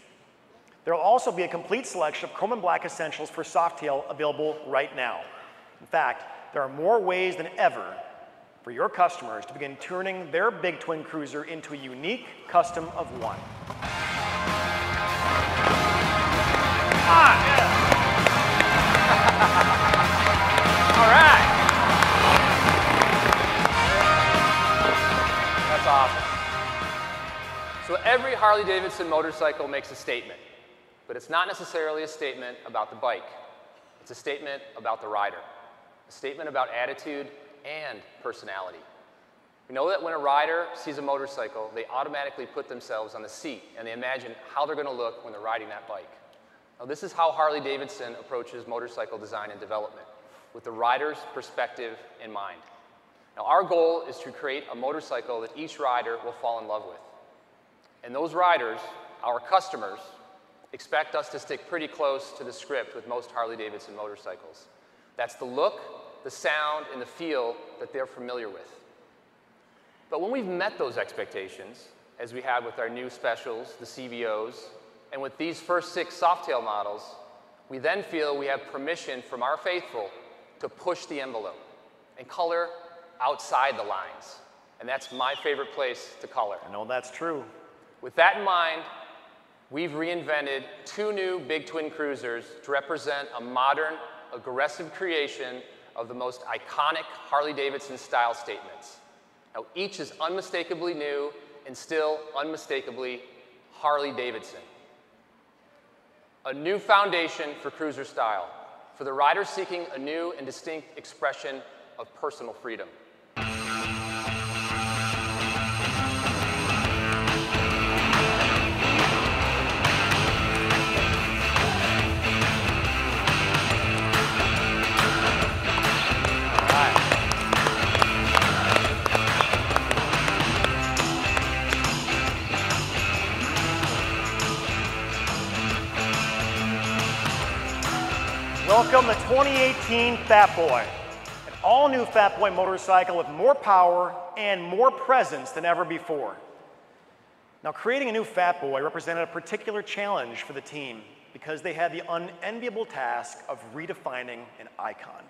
There will also be a complete selection of chrome and black essentials for Softail available right now. In fact, there are more ways than ever for your customers to begin turning their big twin cruiser into a unique custom of one. All right. That's awesome. So every Harley-Davidson motorcycle makes a statement, but it's not necessarily a statement about the bike. It's a statement about the rider. A statement about attitude and personality. We know that when a rider sees a motorcycle, they automatically put themselves on the seat and they imagine how they're going to look when they're riding that bike. Now, this is how Harley-Davidson approaches motorcycle design and development, with the rider's perspective in mind. Now, our goal is to create a motorcycle that each rider will fall in love with. And those riders, our customers, expect us to stick pretty close to the script with most Harley-Davidson motorcycles. That's the look, the sound, and the feel that they're familiar with. But when we've met those expectations, as we had with our new specials, the CVOs, and with these first 6 Softail models, we then feel we have permission from our faithful to push the envelope and color outside the lines. And that's my favorite place to color. I know that's true. With that in mind, we've reinvented 2 new big twin cruisers to represent a modern, aggressive creation of the most iconic Harley-Davidson style statements. Now, each is unmistakably new and still unmistakably Harley-Davidson. A new foundation for cruiser style, for the rider seeking a new and distinct expression of personal freedom. Welcome the 2018 Fat Boy, an all-new Fat Boy motorcycle with more power and more presence than ever before. Now, creating a new Fat Boy represented a particular challenge for the team because they had the unenviable task of redefining an icon,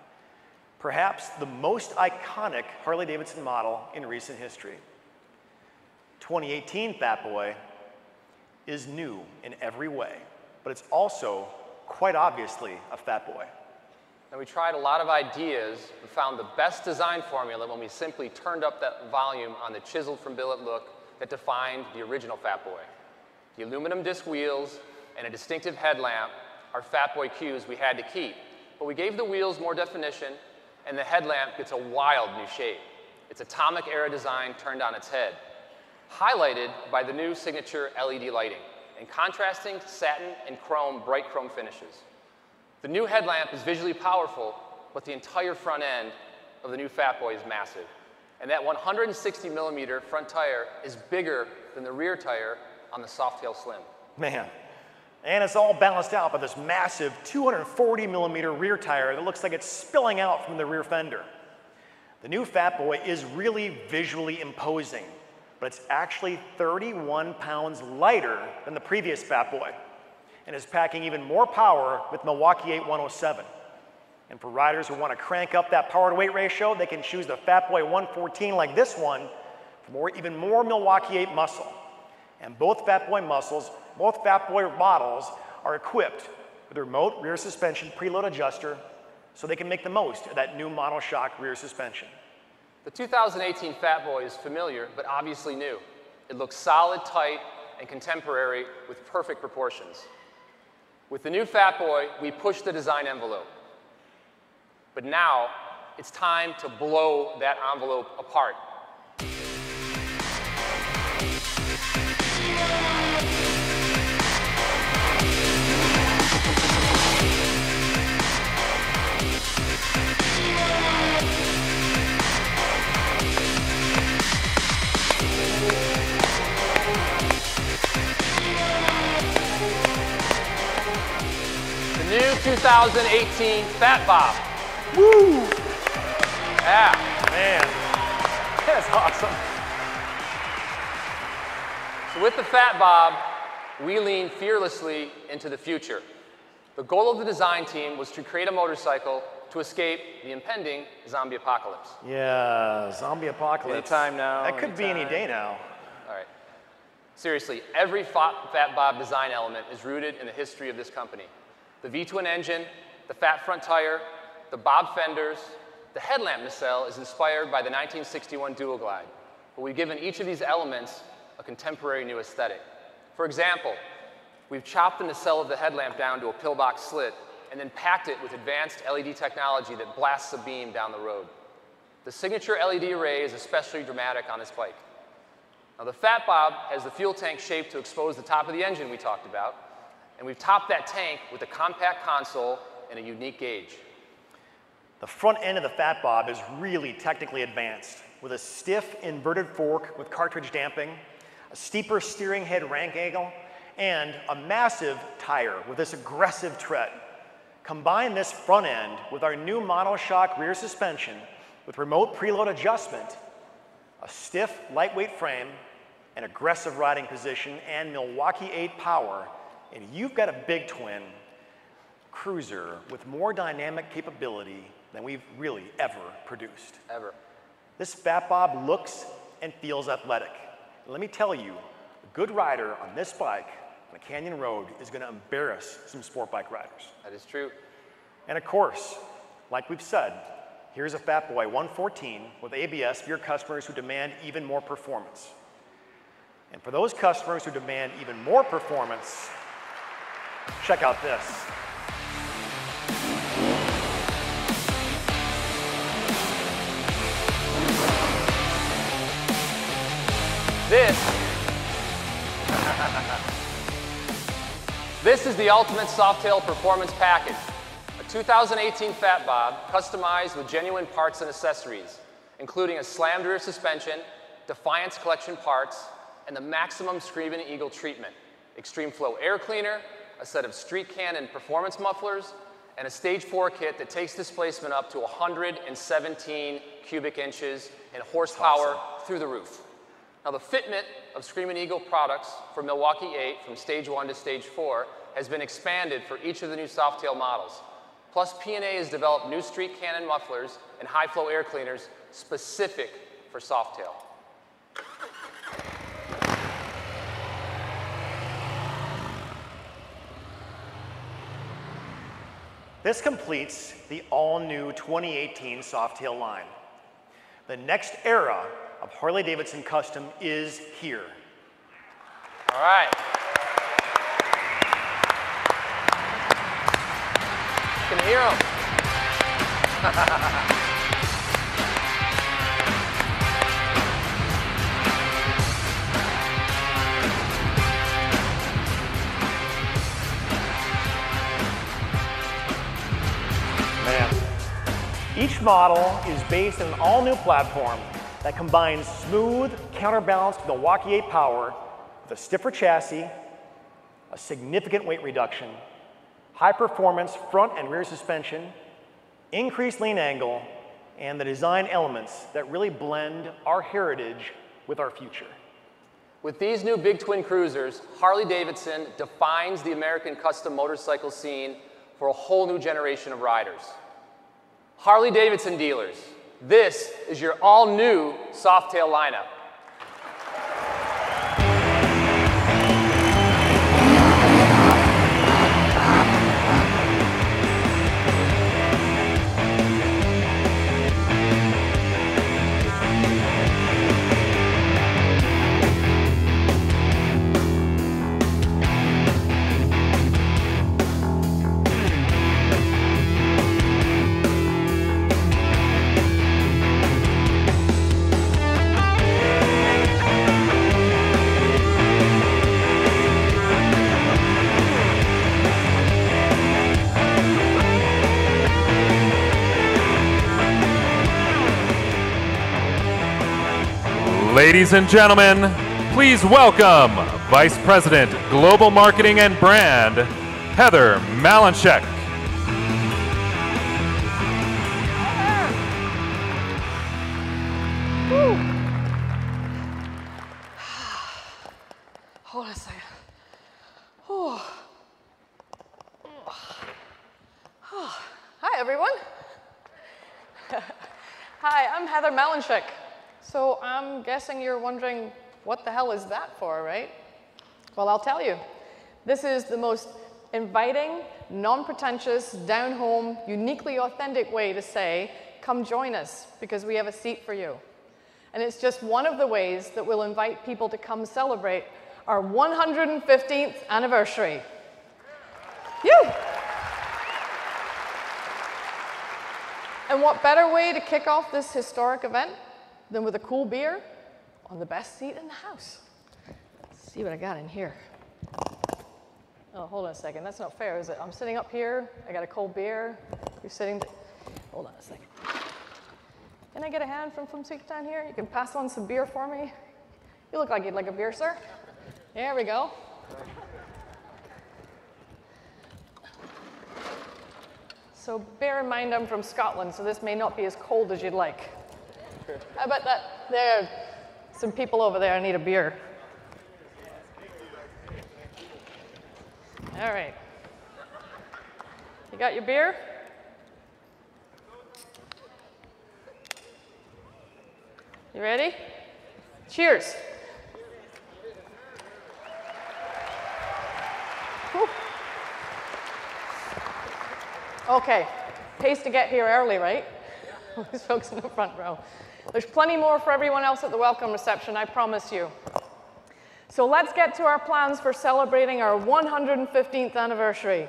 perhaps the most iconic Harley-Davidson model in recent history. 2018 Fat Boy is new in every way, but it's also quite obviously a Fat Boy. And we tried a lot of ideas and found the best design formula when we simply turned up that volume on the chiseled from billet look that defined the original Fat Boy. The aluminum disc wheels and a distinctive headlamp are Fat Boy cues we had to keep, but we gave the wheels more definition and the headlamp gets a wild new shape. It's atomic era design turned on its head, highlighted by the new signature LED lighting and contrasting satin and chrome, bright chrome finishes. The new headlamp is visually powerful, but the entire front end of the new Fat Boy is massive. And that 160 millimeter front tire is bigger than the rear tire on the Softail Slim. Man. And it's all balanced out by this massive 240 millimeter rear tire that looks like it's spilling out from the rear fender. The new Fat Boy is really visually imposing, but it's actually 31 pounds lighter than the previous Fat Boy and is packing even more power with Milwaukee 8 107. And for riders who want to crank up that power to weight ratio, they can choose the Fat Boy 114 like this one for even more Milwaukee 8 muscle. And both Fat Boy models are equipped with a remote rear suspension preload adjuster so they can make the most of that new monoshock rear suspension. The 2018 Fat Boy is familiar, but obviously new. It looks solid, tight, and contemporary with perfect proportions. With the new Fat Boy, we push the design envelope. But now, it's time to blow that envelope apart. The new 2018 Fat Bob. Woo! Yeah. Man, that's awesome. So with the Fat Bob, we lean fearlessly into the future. The goal of the design team was to create a motorcycle to escape the impending zombie apocalypse. Yeah, zombie apocalypse. Anytime now. That could be any day now. All right. Seriously, every Fat Bob design element is rooted in the history of this company. The V-twin engine, the fat front tire, the Bob fenders, the headlamp nacelle is inspired by the 1961 Dual Glide, but we've given each of these elements a contemporary new aesthetic. For example, we've chopped the nacelle of the headlamp down to a pillbox slit and then packed it with advanced LED technology that blasts a beam down the road. The signature LED array is especially dramatic on this bike. Now the Fat Bob has the fuel tank shaped to expose the top of the engine we talked about, and we've topped that tank with a compact console and a unique gauge. The front end of the Fat Bob is really technically advanced, with a stiff inverted fork with cartridge damping, a steeper steering head rank angle, and a massive tire with this aggressive tread. Combine this front end with our new monoshock rear suspension with remote preload adjustment, a stiff, lightweight frame, an aggressive riding position, and Milwaukee 8 power, and you've got a big twin cruiser with more dynamic capability than we've really ever produced. Ever. This Fat Bob looks and feels athletic. And let me tell you, a good rider on this bike on a canyon road is going to embarrass some sport bike riders. That is true. And of course, like we've said, here's a Fat Boy 114 with ABS for your customers who demand even more performance. And for those customers who demand even more performance, check out this. This is the ultimate Softail performance package. A 2018 Fat Bob customized with genuine parts and accessories, including a slammed rear suspension, Defiance collection parts, and the maximum Screaming Eagle treatment, Extreme Flow air cleaner, a set of Street Cannon performance mufflers, and a Stage 4 kit that takes displacement up to 117 cubic inches and horsepower through the roof. Now the fitment of Screaming Eagle products for Milwaukee 8 from Stage 1 to Stage 4 has been expanded for each of the new Softail models. Plus P&A has developed new Street Cannon mufflers and high flow air cleaners specific for Softail. This completes the all-new 2018 Softail line. The next era of Harley-Davidson Custom is here. All right. You can hear them. Man. Each model is based on an all-new platform that combines smooth, counterbalanced Milwaukee 8 power with a stiffer chassis, a significant weight reduction, high performance front and rear suspension, increased lean angle, and the design elements that really blend our heritage with our future. With these new big twin cruisers, Harley-Davidson defines the American custom motorcycle scene for a whole new generation of riders. Harley-Davidson dealers, this is your all-new Softail lineup. Ladies and gentlemen, please welcome Vice President, Global Marketing and Brand, Heather Malinchek. Hold on a second. Oh. Oh. Hi, everyone. Hi, I'm Heather Malinchek. So I'm guessing you're wondering, what the hell is that for, right? Well, I'll tell you. This is the most inviting, non-pretentious, down-home, uniquely authentic way to say, come join us, because we have a seat for you. And it's just one of the ways that we'll invite people to come celebrate our 115th anniversary. You! And what better way to kick off this historic event than with a cool beer on the best seat in the house. Let's see what I got in here. Oh, hold on a second. That's not fair, is it? I'm sitting up here. I got a cold beer. You're sitting. Hold on a second. Can I get a hand from seat down here? You can pass on some beer for me. You look like you'd like a beer, sir. There we go. So bear in mind I'm from Scotland, so this may not be as cold as you'd like. How about that? There are some people over there need a beer. All right. You got your beer? You ready? Cheers. Whew. Okay, pays to get here early, right? These folks in the front row. There's plenty more for everyone else at the welcome reception, I promise you. So let's get to our plans for celebrating our 115th anniversary.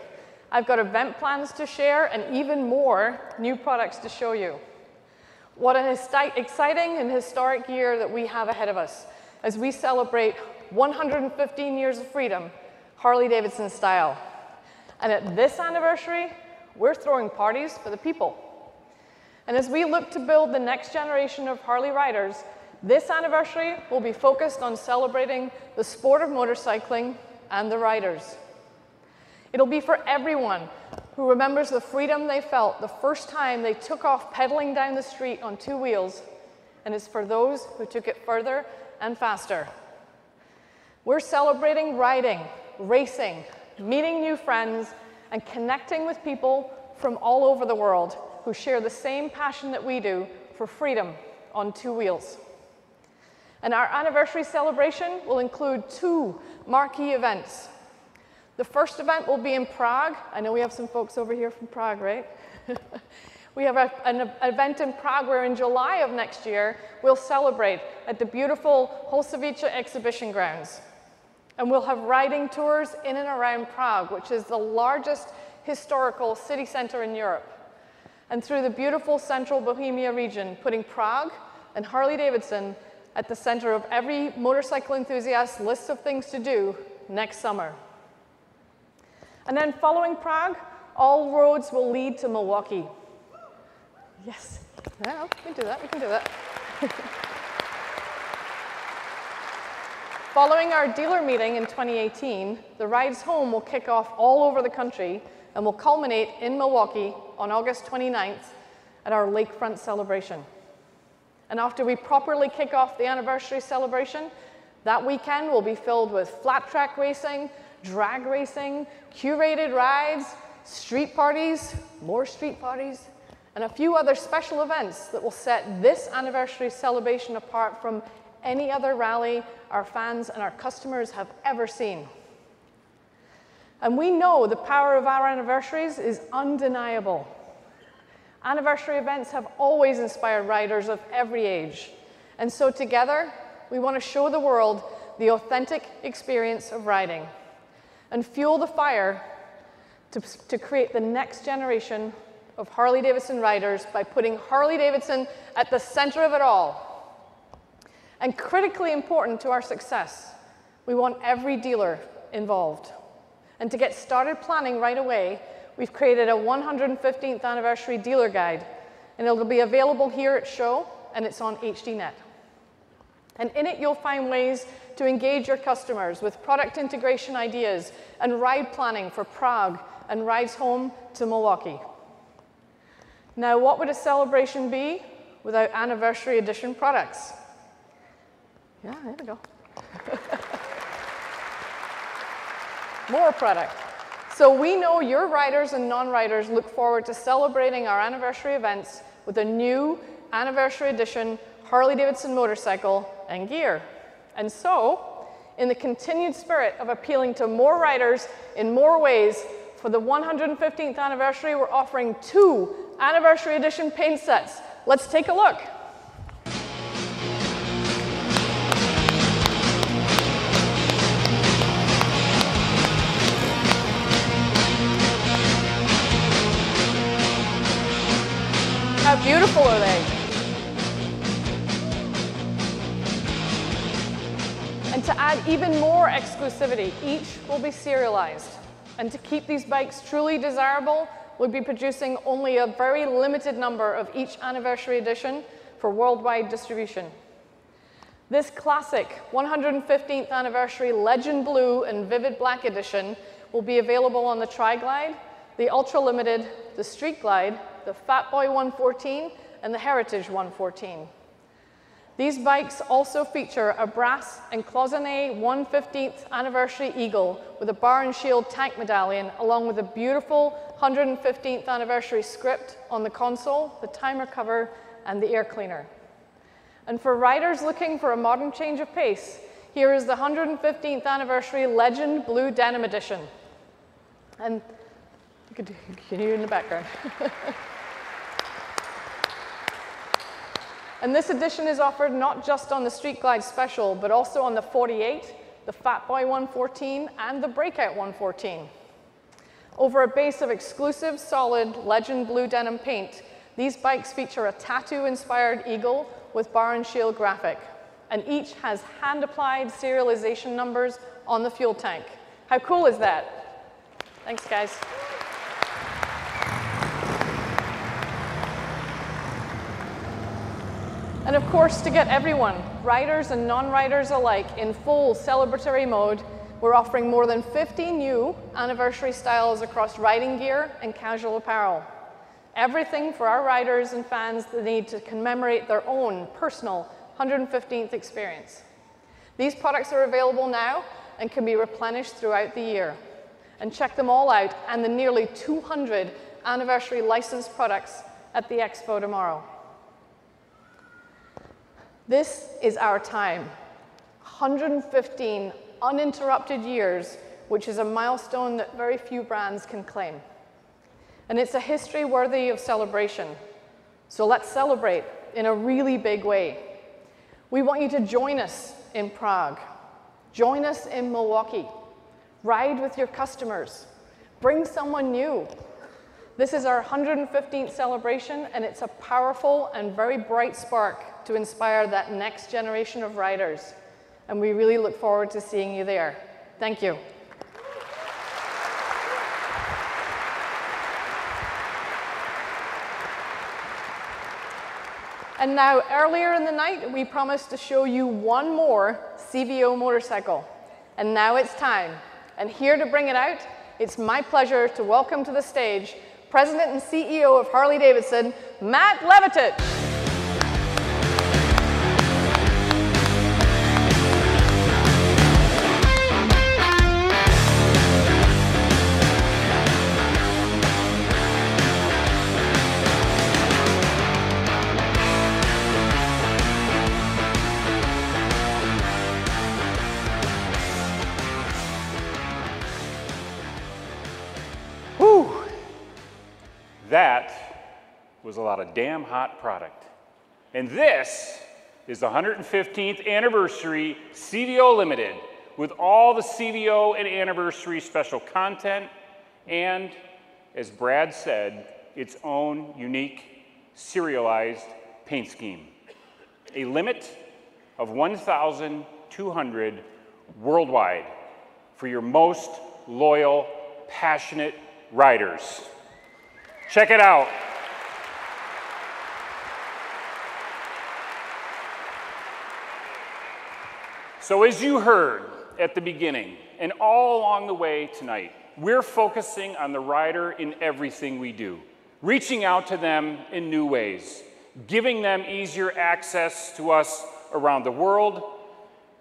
I've got event plans to share and even more new products to show you. What an exciting and historic year that we have ahead of us as we celebrate 115 years of freedom, Harley-Davidson style. And at this anniversary, we're throwing parties for the people. And as we look to build the next generation of Harley riders, this anniversary will be focused on celebrating the sport of motorcycling and the riders. It'll be for everyone who remembers the freedom they felt the first time they took off pedaling down the street on two wheels, and it's for those who took it further and faster. We're celebrating riding, racing, meeting new friends, and connecting with people from all over the world who share the same passion that we do for freedom on two wheels. And our anniversary celebration will include two marquee events. The first event will be in Prague. I know we have some folks over here from Prague, right? We have an event in Prague where in July of next year, we'll celebrate at the beautiful Holsovice exhibition grounds. And we'll have riding tours in and around Prague, which is the largest historical city center in Europe. And through the beautiful central Bohemia region, putting Prague and Harley-Davidson at the center of every motorcycle enthusiast's list of things to do next summer. And then following Prague, all roads will lead to Milwaukee. Yes, yeah, we can do that, we can do that. Following our dealer meeting in 2018, the rides home will kick off all over the country and will culminate in Milwaukee on August 29th at our lakefront celebration. And after we properly kick off the anniversary celebration, that weekend will be filled with flat track racing, drag racing, curated rides, street parties, more street parties, and a few other special events that will set this anniversary celebration apart from any other rally our fans and our customers have ever seen. And we know the power of our anniversaries is undeniable. Anniversary events have always inspired riders of every age. And so together, we want to show the world the authentic experience of riding and fuel the fire to create the next generation of Harley-Davidson riders by putting Harley-Davidson at the center of it all. And critically important to our success, we want every dealer involved. And to get started planning right away, we've created a 115th anniversary dealer guide, and it'll be available here at show, and it's on HDNet. And in it, you'll find ways to engage your customers with product integration ideas and ride planning for Prague and rides home to Milwaukee. Now, what would a celebration be without anniversary edition products? Yeah, there we go. More product. So we know your riders and non-riders look forward to celebrating our anniversary events with a new anniversary edition Harley-Davidson motorcycle and gear. And so, in the continued spirit of appealing to more riders in more ways, for the 115th anniversary, we're offering 2 anniversary edition paint sets. Let's take a look. How beautiful are they? And to add even more exclusivity, each will be serialized. And to keep these bikes truly desirable, we'll be producing only a very limited number of each anniversary edition for worldwide distribution. This classic 115th anniversary Legend Blue and Vivid Black edition will be available on the Tri-Glide, the Ultra Limited, the Street Glide, the Fat Boy 114, and the Heritage 114. These bikes also feature a brass and cloisonné 115th anniversary Eagle with a bar and shield tank medallion, along with a beautiful 115th anniversary script on the console, the timer cover, and the air cleaner. And for riders looking for a modern change of pace, here is the 115th anniversary Legend Blue Denim Edition. And you can hear in the background. And this edition is offered not just on the Street Glide Special, but also on the 48, the Fat Boy 114, and the Breakout 114. Over a base of exclusive, solid Legend Blue denim paint, these bikes feature a tattoo-inspired eagle with bar and shield graphic, and each has hand-applied serialization numbers on the fuel tank. How cool is that? Thanks, guys. And of course, to get everyone, riders and non-riders alike, in full celebratory mode, we're offering more than 50 new anniversary styles across riding gear and casual apparel. Everything for our riders and fans that need to commemorate their own personal 115th experience. These products are available now and can be replenished throughout the year. And check them all out and the nearly 200 anniversary licensed products at the expo tomorrow. This is our time, 115 uninterrupted years, which is a milestone that very few brands can claim. And it's a history worthy of celebration. So let's celebrate in a really big way. We want you to join us in Prague. Join us in Milwaukee. Ride with your customers. Bring someone new. This is our 115th celebration, and it's a powerful and very bright spark to inspire that next generation of riders. And we really look forward to seeing you there. Thank you. And now, earlier in the night, we promised to show you one more CVO motorcycle. And now it's time. And here to bring it out, it's my pleasure to welcome to the stage President and CEO of Harley-Davidson, Matt Levitt. That was a lot of damn hot product. And this is the 115th anniversary CVO Limited with all the CVO and anniversary special content and, as Brad said, its own unique serialized paint scheme. A limit of 1,200 worldwide for your most loyal, passionate riders. Check it out. So as you heard at the beginning and all along the way tonight, we're focusing on the rider in everything we do, reaching out to them in new ways, giving them easier access to us around the world,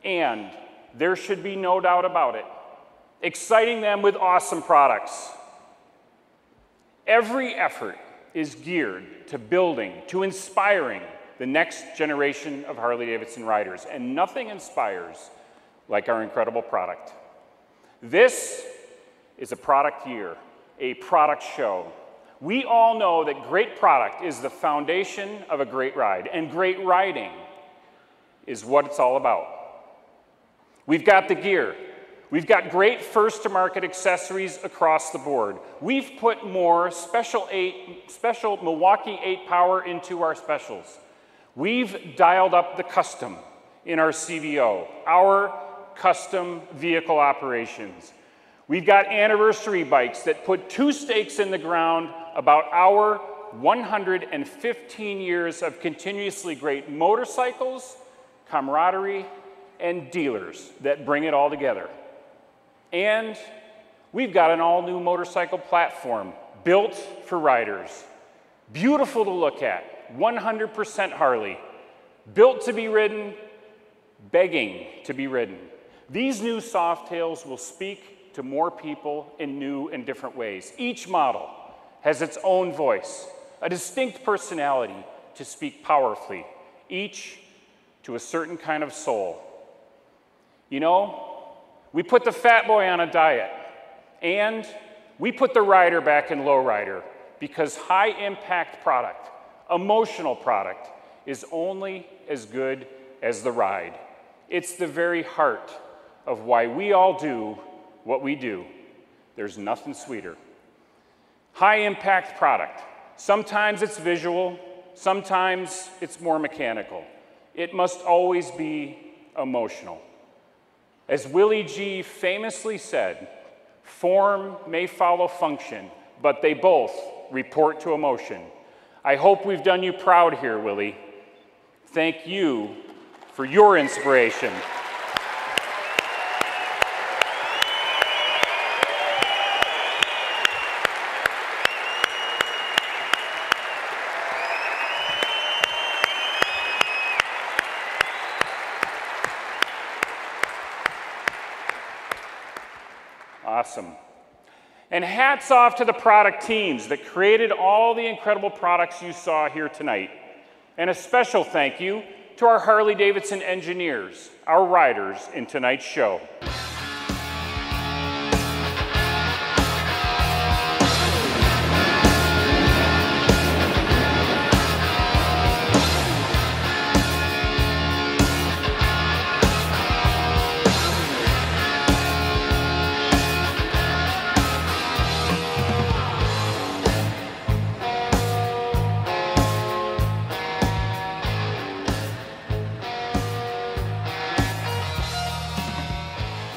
and there should be no doubt about it, exciting them with awesome products. Every effort is geared to building, to inspiring the next generation of Harley-Davidson riders, and nothing inspires like our incredible product. This is a product year, a product show. We all know that great product is the foundation of a great ride, and great riding is what it's all about. We've got the gear. We've got great first-to-market accessories across the board. We've put more special Milwaukee 8 power into our specials. We've dialed up the custom in our CVO, our custom vehicle operations. We've got anniversary bikes that put 2 stakes in the ground about our 115 years of continuously great motorcycles, camaraderie, and dealers that bring it all together. And we've got an all-new motorcycle platform built for riders. Beautiful to look at, 100% Harley. Built to be ridden, begging to be ridden. These new Softails will speak to more people in new and different ways. Each model has its own voice, a distinct personality to speak powerfully, each to a certain kind of soul. You know, we put the fat boy on a diet, and we put the rider back in lowrider because high-impact product, emotional product, is only as good as the ride. It's the very heart of why we all do what we do. There's nothing sweeter. High-impact product. Sometimes it's visual, sometimes it's more mechanical. It must always be emotional. As Willie G famously said, form may follow function, but they both report to emotion. I hope we've done you proud here, Willie. Thank you for your inspiration. Awesome. And hats off to the product teams that created all the incredible products you saw here tonight. And a special thank you to our Harley-Davidson engineers, our riders in tonight's show.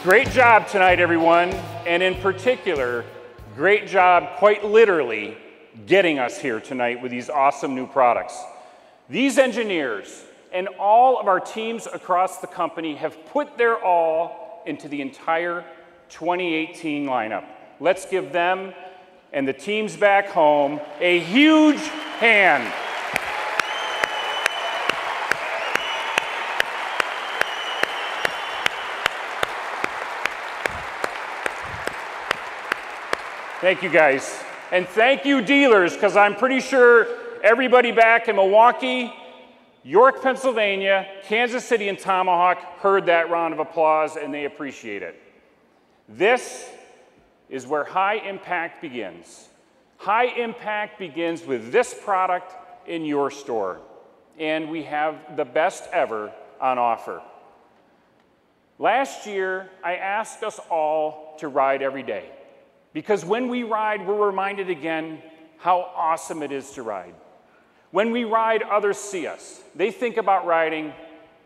Great job tonight, everyone, and in particular, great job, quite literally, getting us here tonight with these awesome new products. These engineers and all of our teams across the company have put their all into the entire 2018 lineup. Let's give them and the teams back home a huge hand. Thank you, guys. And thank you, dealers, because I'm pretty sure everybody back in Milwaukee, York, Pennsylvania, Kansas City, and Tomahawk heard that round of applause, and they appreciate it. This is where high impact begins. High impact begins with this product in your store, and we have the best ever on offer. Last year, I asked us all to ride every day, because when we ride, we're reminded again how awesome it is to ride. When we ride, others see us. They think about riding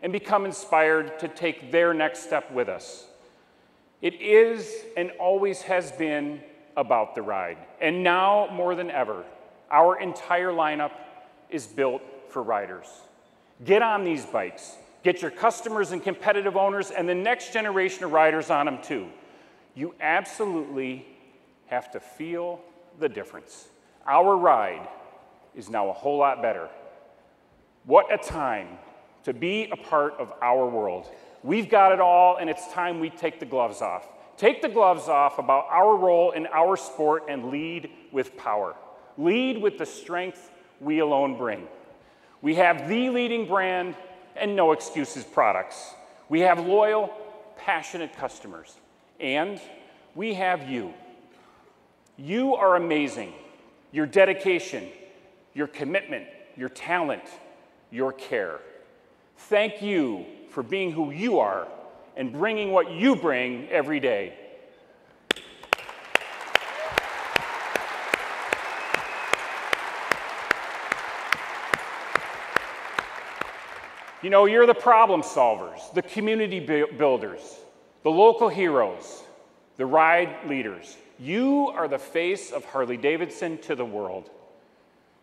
and become inspired to take their next step with us. It is and always has been about the ride. And now more than ever, our entire lineup is built for riders. Get on these bikes. Get your customers and competitive owners and the next generation of riders on them too. You absolutely have to feel the difference. Our ride is now a whole lot better. What a time to be a part of our world. We've got it all, and it's time we take the gloves off. Take the gloves off about our role in our sport and lead with power. Lead with the strength we alone bring. We have the leading brand and no excuses products. We have loyal, passionate customers. And we have you. You are amazing. Your dedication, your commitment, your talent, your care. Thank you for being who you are and bringing what you bring every day. You know, you're the problem solvers, the community builders, the local heroes, the ride leaders. You are the face of Harley-Davidson to the world.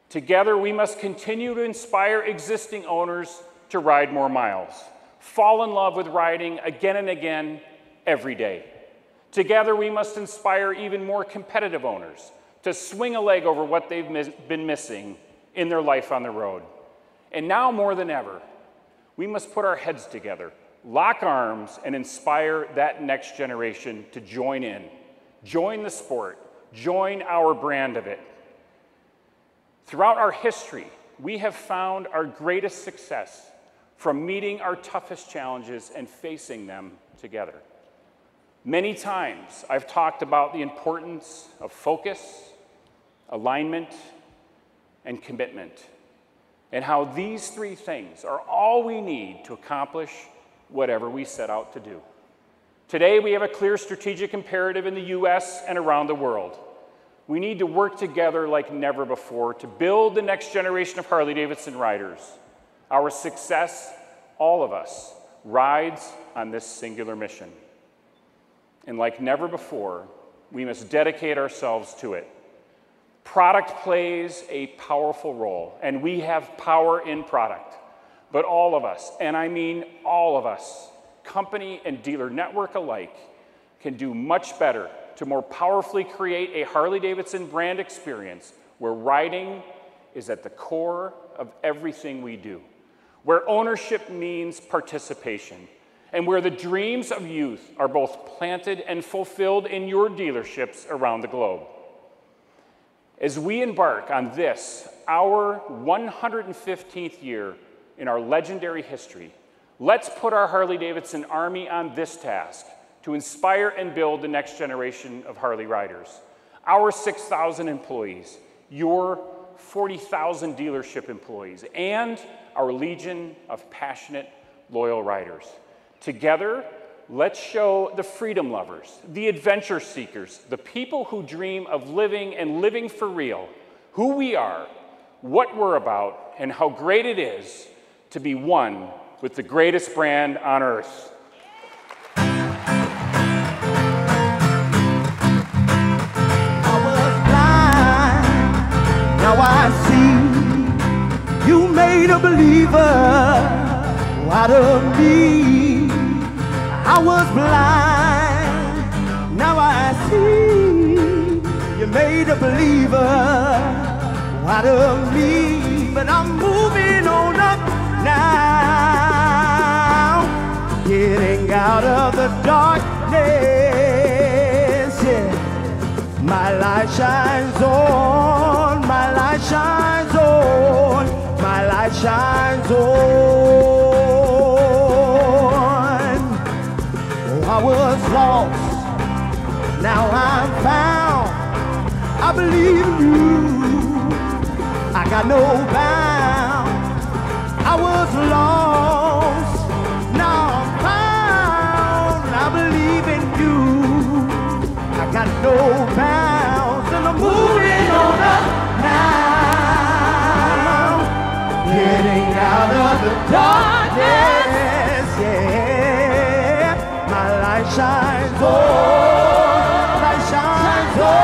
Together, we must continue to inspire existing owners to ride more miles, fall in love with riding again and again every day. Together, we must inspire even more competitive owners to swing a leg over what they've been missing in their life on the road. And now more than ever, we must put our heads together, lock arms, and inspire that next generation to join in. Join the sport, join our brand of it. Throughout our history, we have found our greatest success from meeting our toughest challenges and facing them together. Many times, I've talked about the importance of focus, alignment, and commitment, and how these three things are all we need to accomplish whatever we set out to do. Today, we have a clear strategic imperative in the U.S. and around the world. We need to work together like never before to build the next generation of Harley-Davidson riders. Our success, all of us, rides on this singular mission. And like never before, we must dedicate ourselves to it. Product plays a powerful role, and we have power in product. But all of us, and I mean all of us, company and dealer network alike, can do much better to more powerfully create a Harley-Davidson brand experience where riding is at the core of everything we do, where ownership means participation, and where the dreams of youth are both planted and fulfilled in your dealerships around the globe. As we embark on this, our 115th year in our legendary history, let's put our Harley-Davidson Army on this task to inspire and build the next generation of Harley riders. Our 6,000 employees, your 40,000 dealership employees, and our legion of passionate, loyal riders. Together, let's show the freedom lovers, the adventure seekers, the people who dream of living and living for real, who we are, what we're about, and how great it is to be one with the greatest brand on earth. Now I see you made made a believer out of me. I was blind, now I see. You made a believer out of me, but I'm moving on up now, getting out of the darkness. Yeah. My light shines on, my light shines on, my light shines on. Oh, I was lost, now I'm found. I believe in you, I got no bound. I was lost, now I'm found. I believe in you, I got no bounds, and I'm moving on up now, getting out of the darkness. Yeah, my light shines on, light shines on.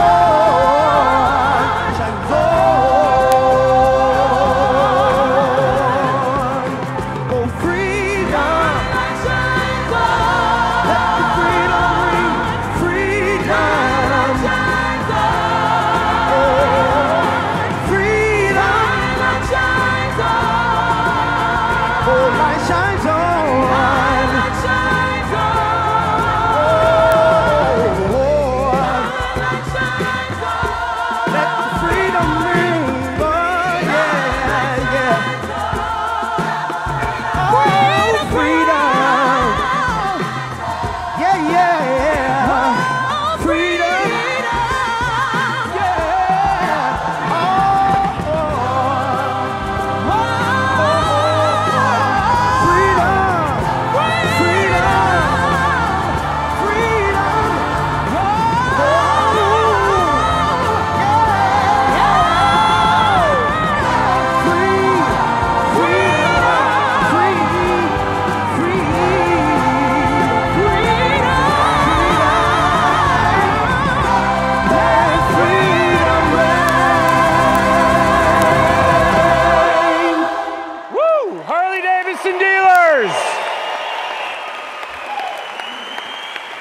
Harley-Davidson dealers!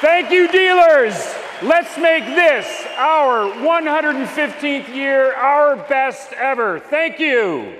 Thank you, dealers. Let's make this our 115th year, our best ever. Thank you.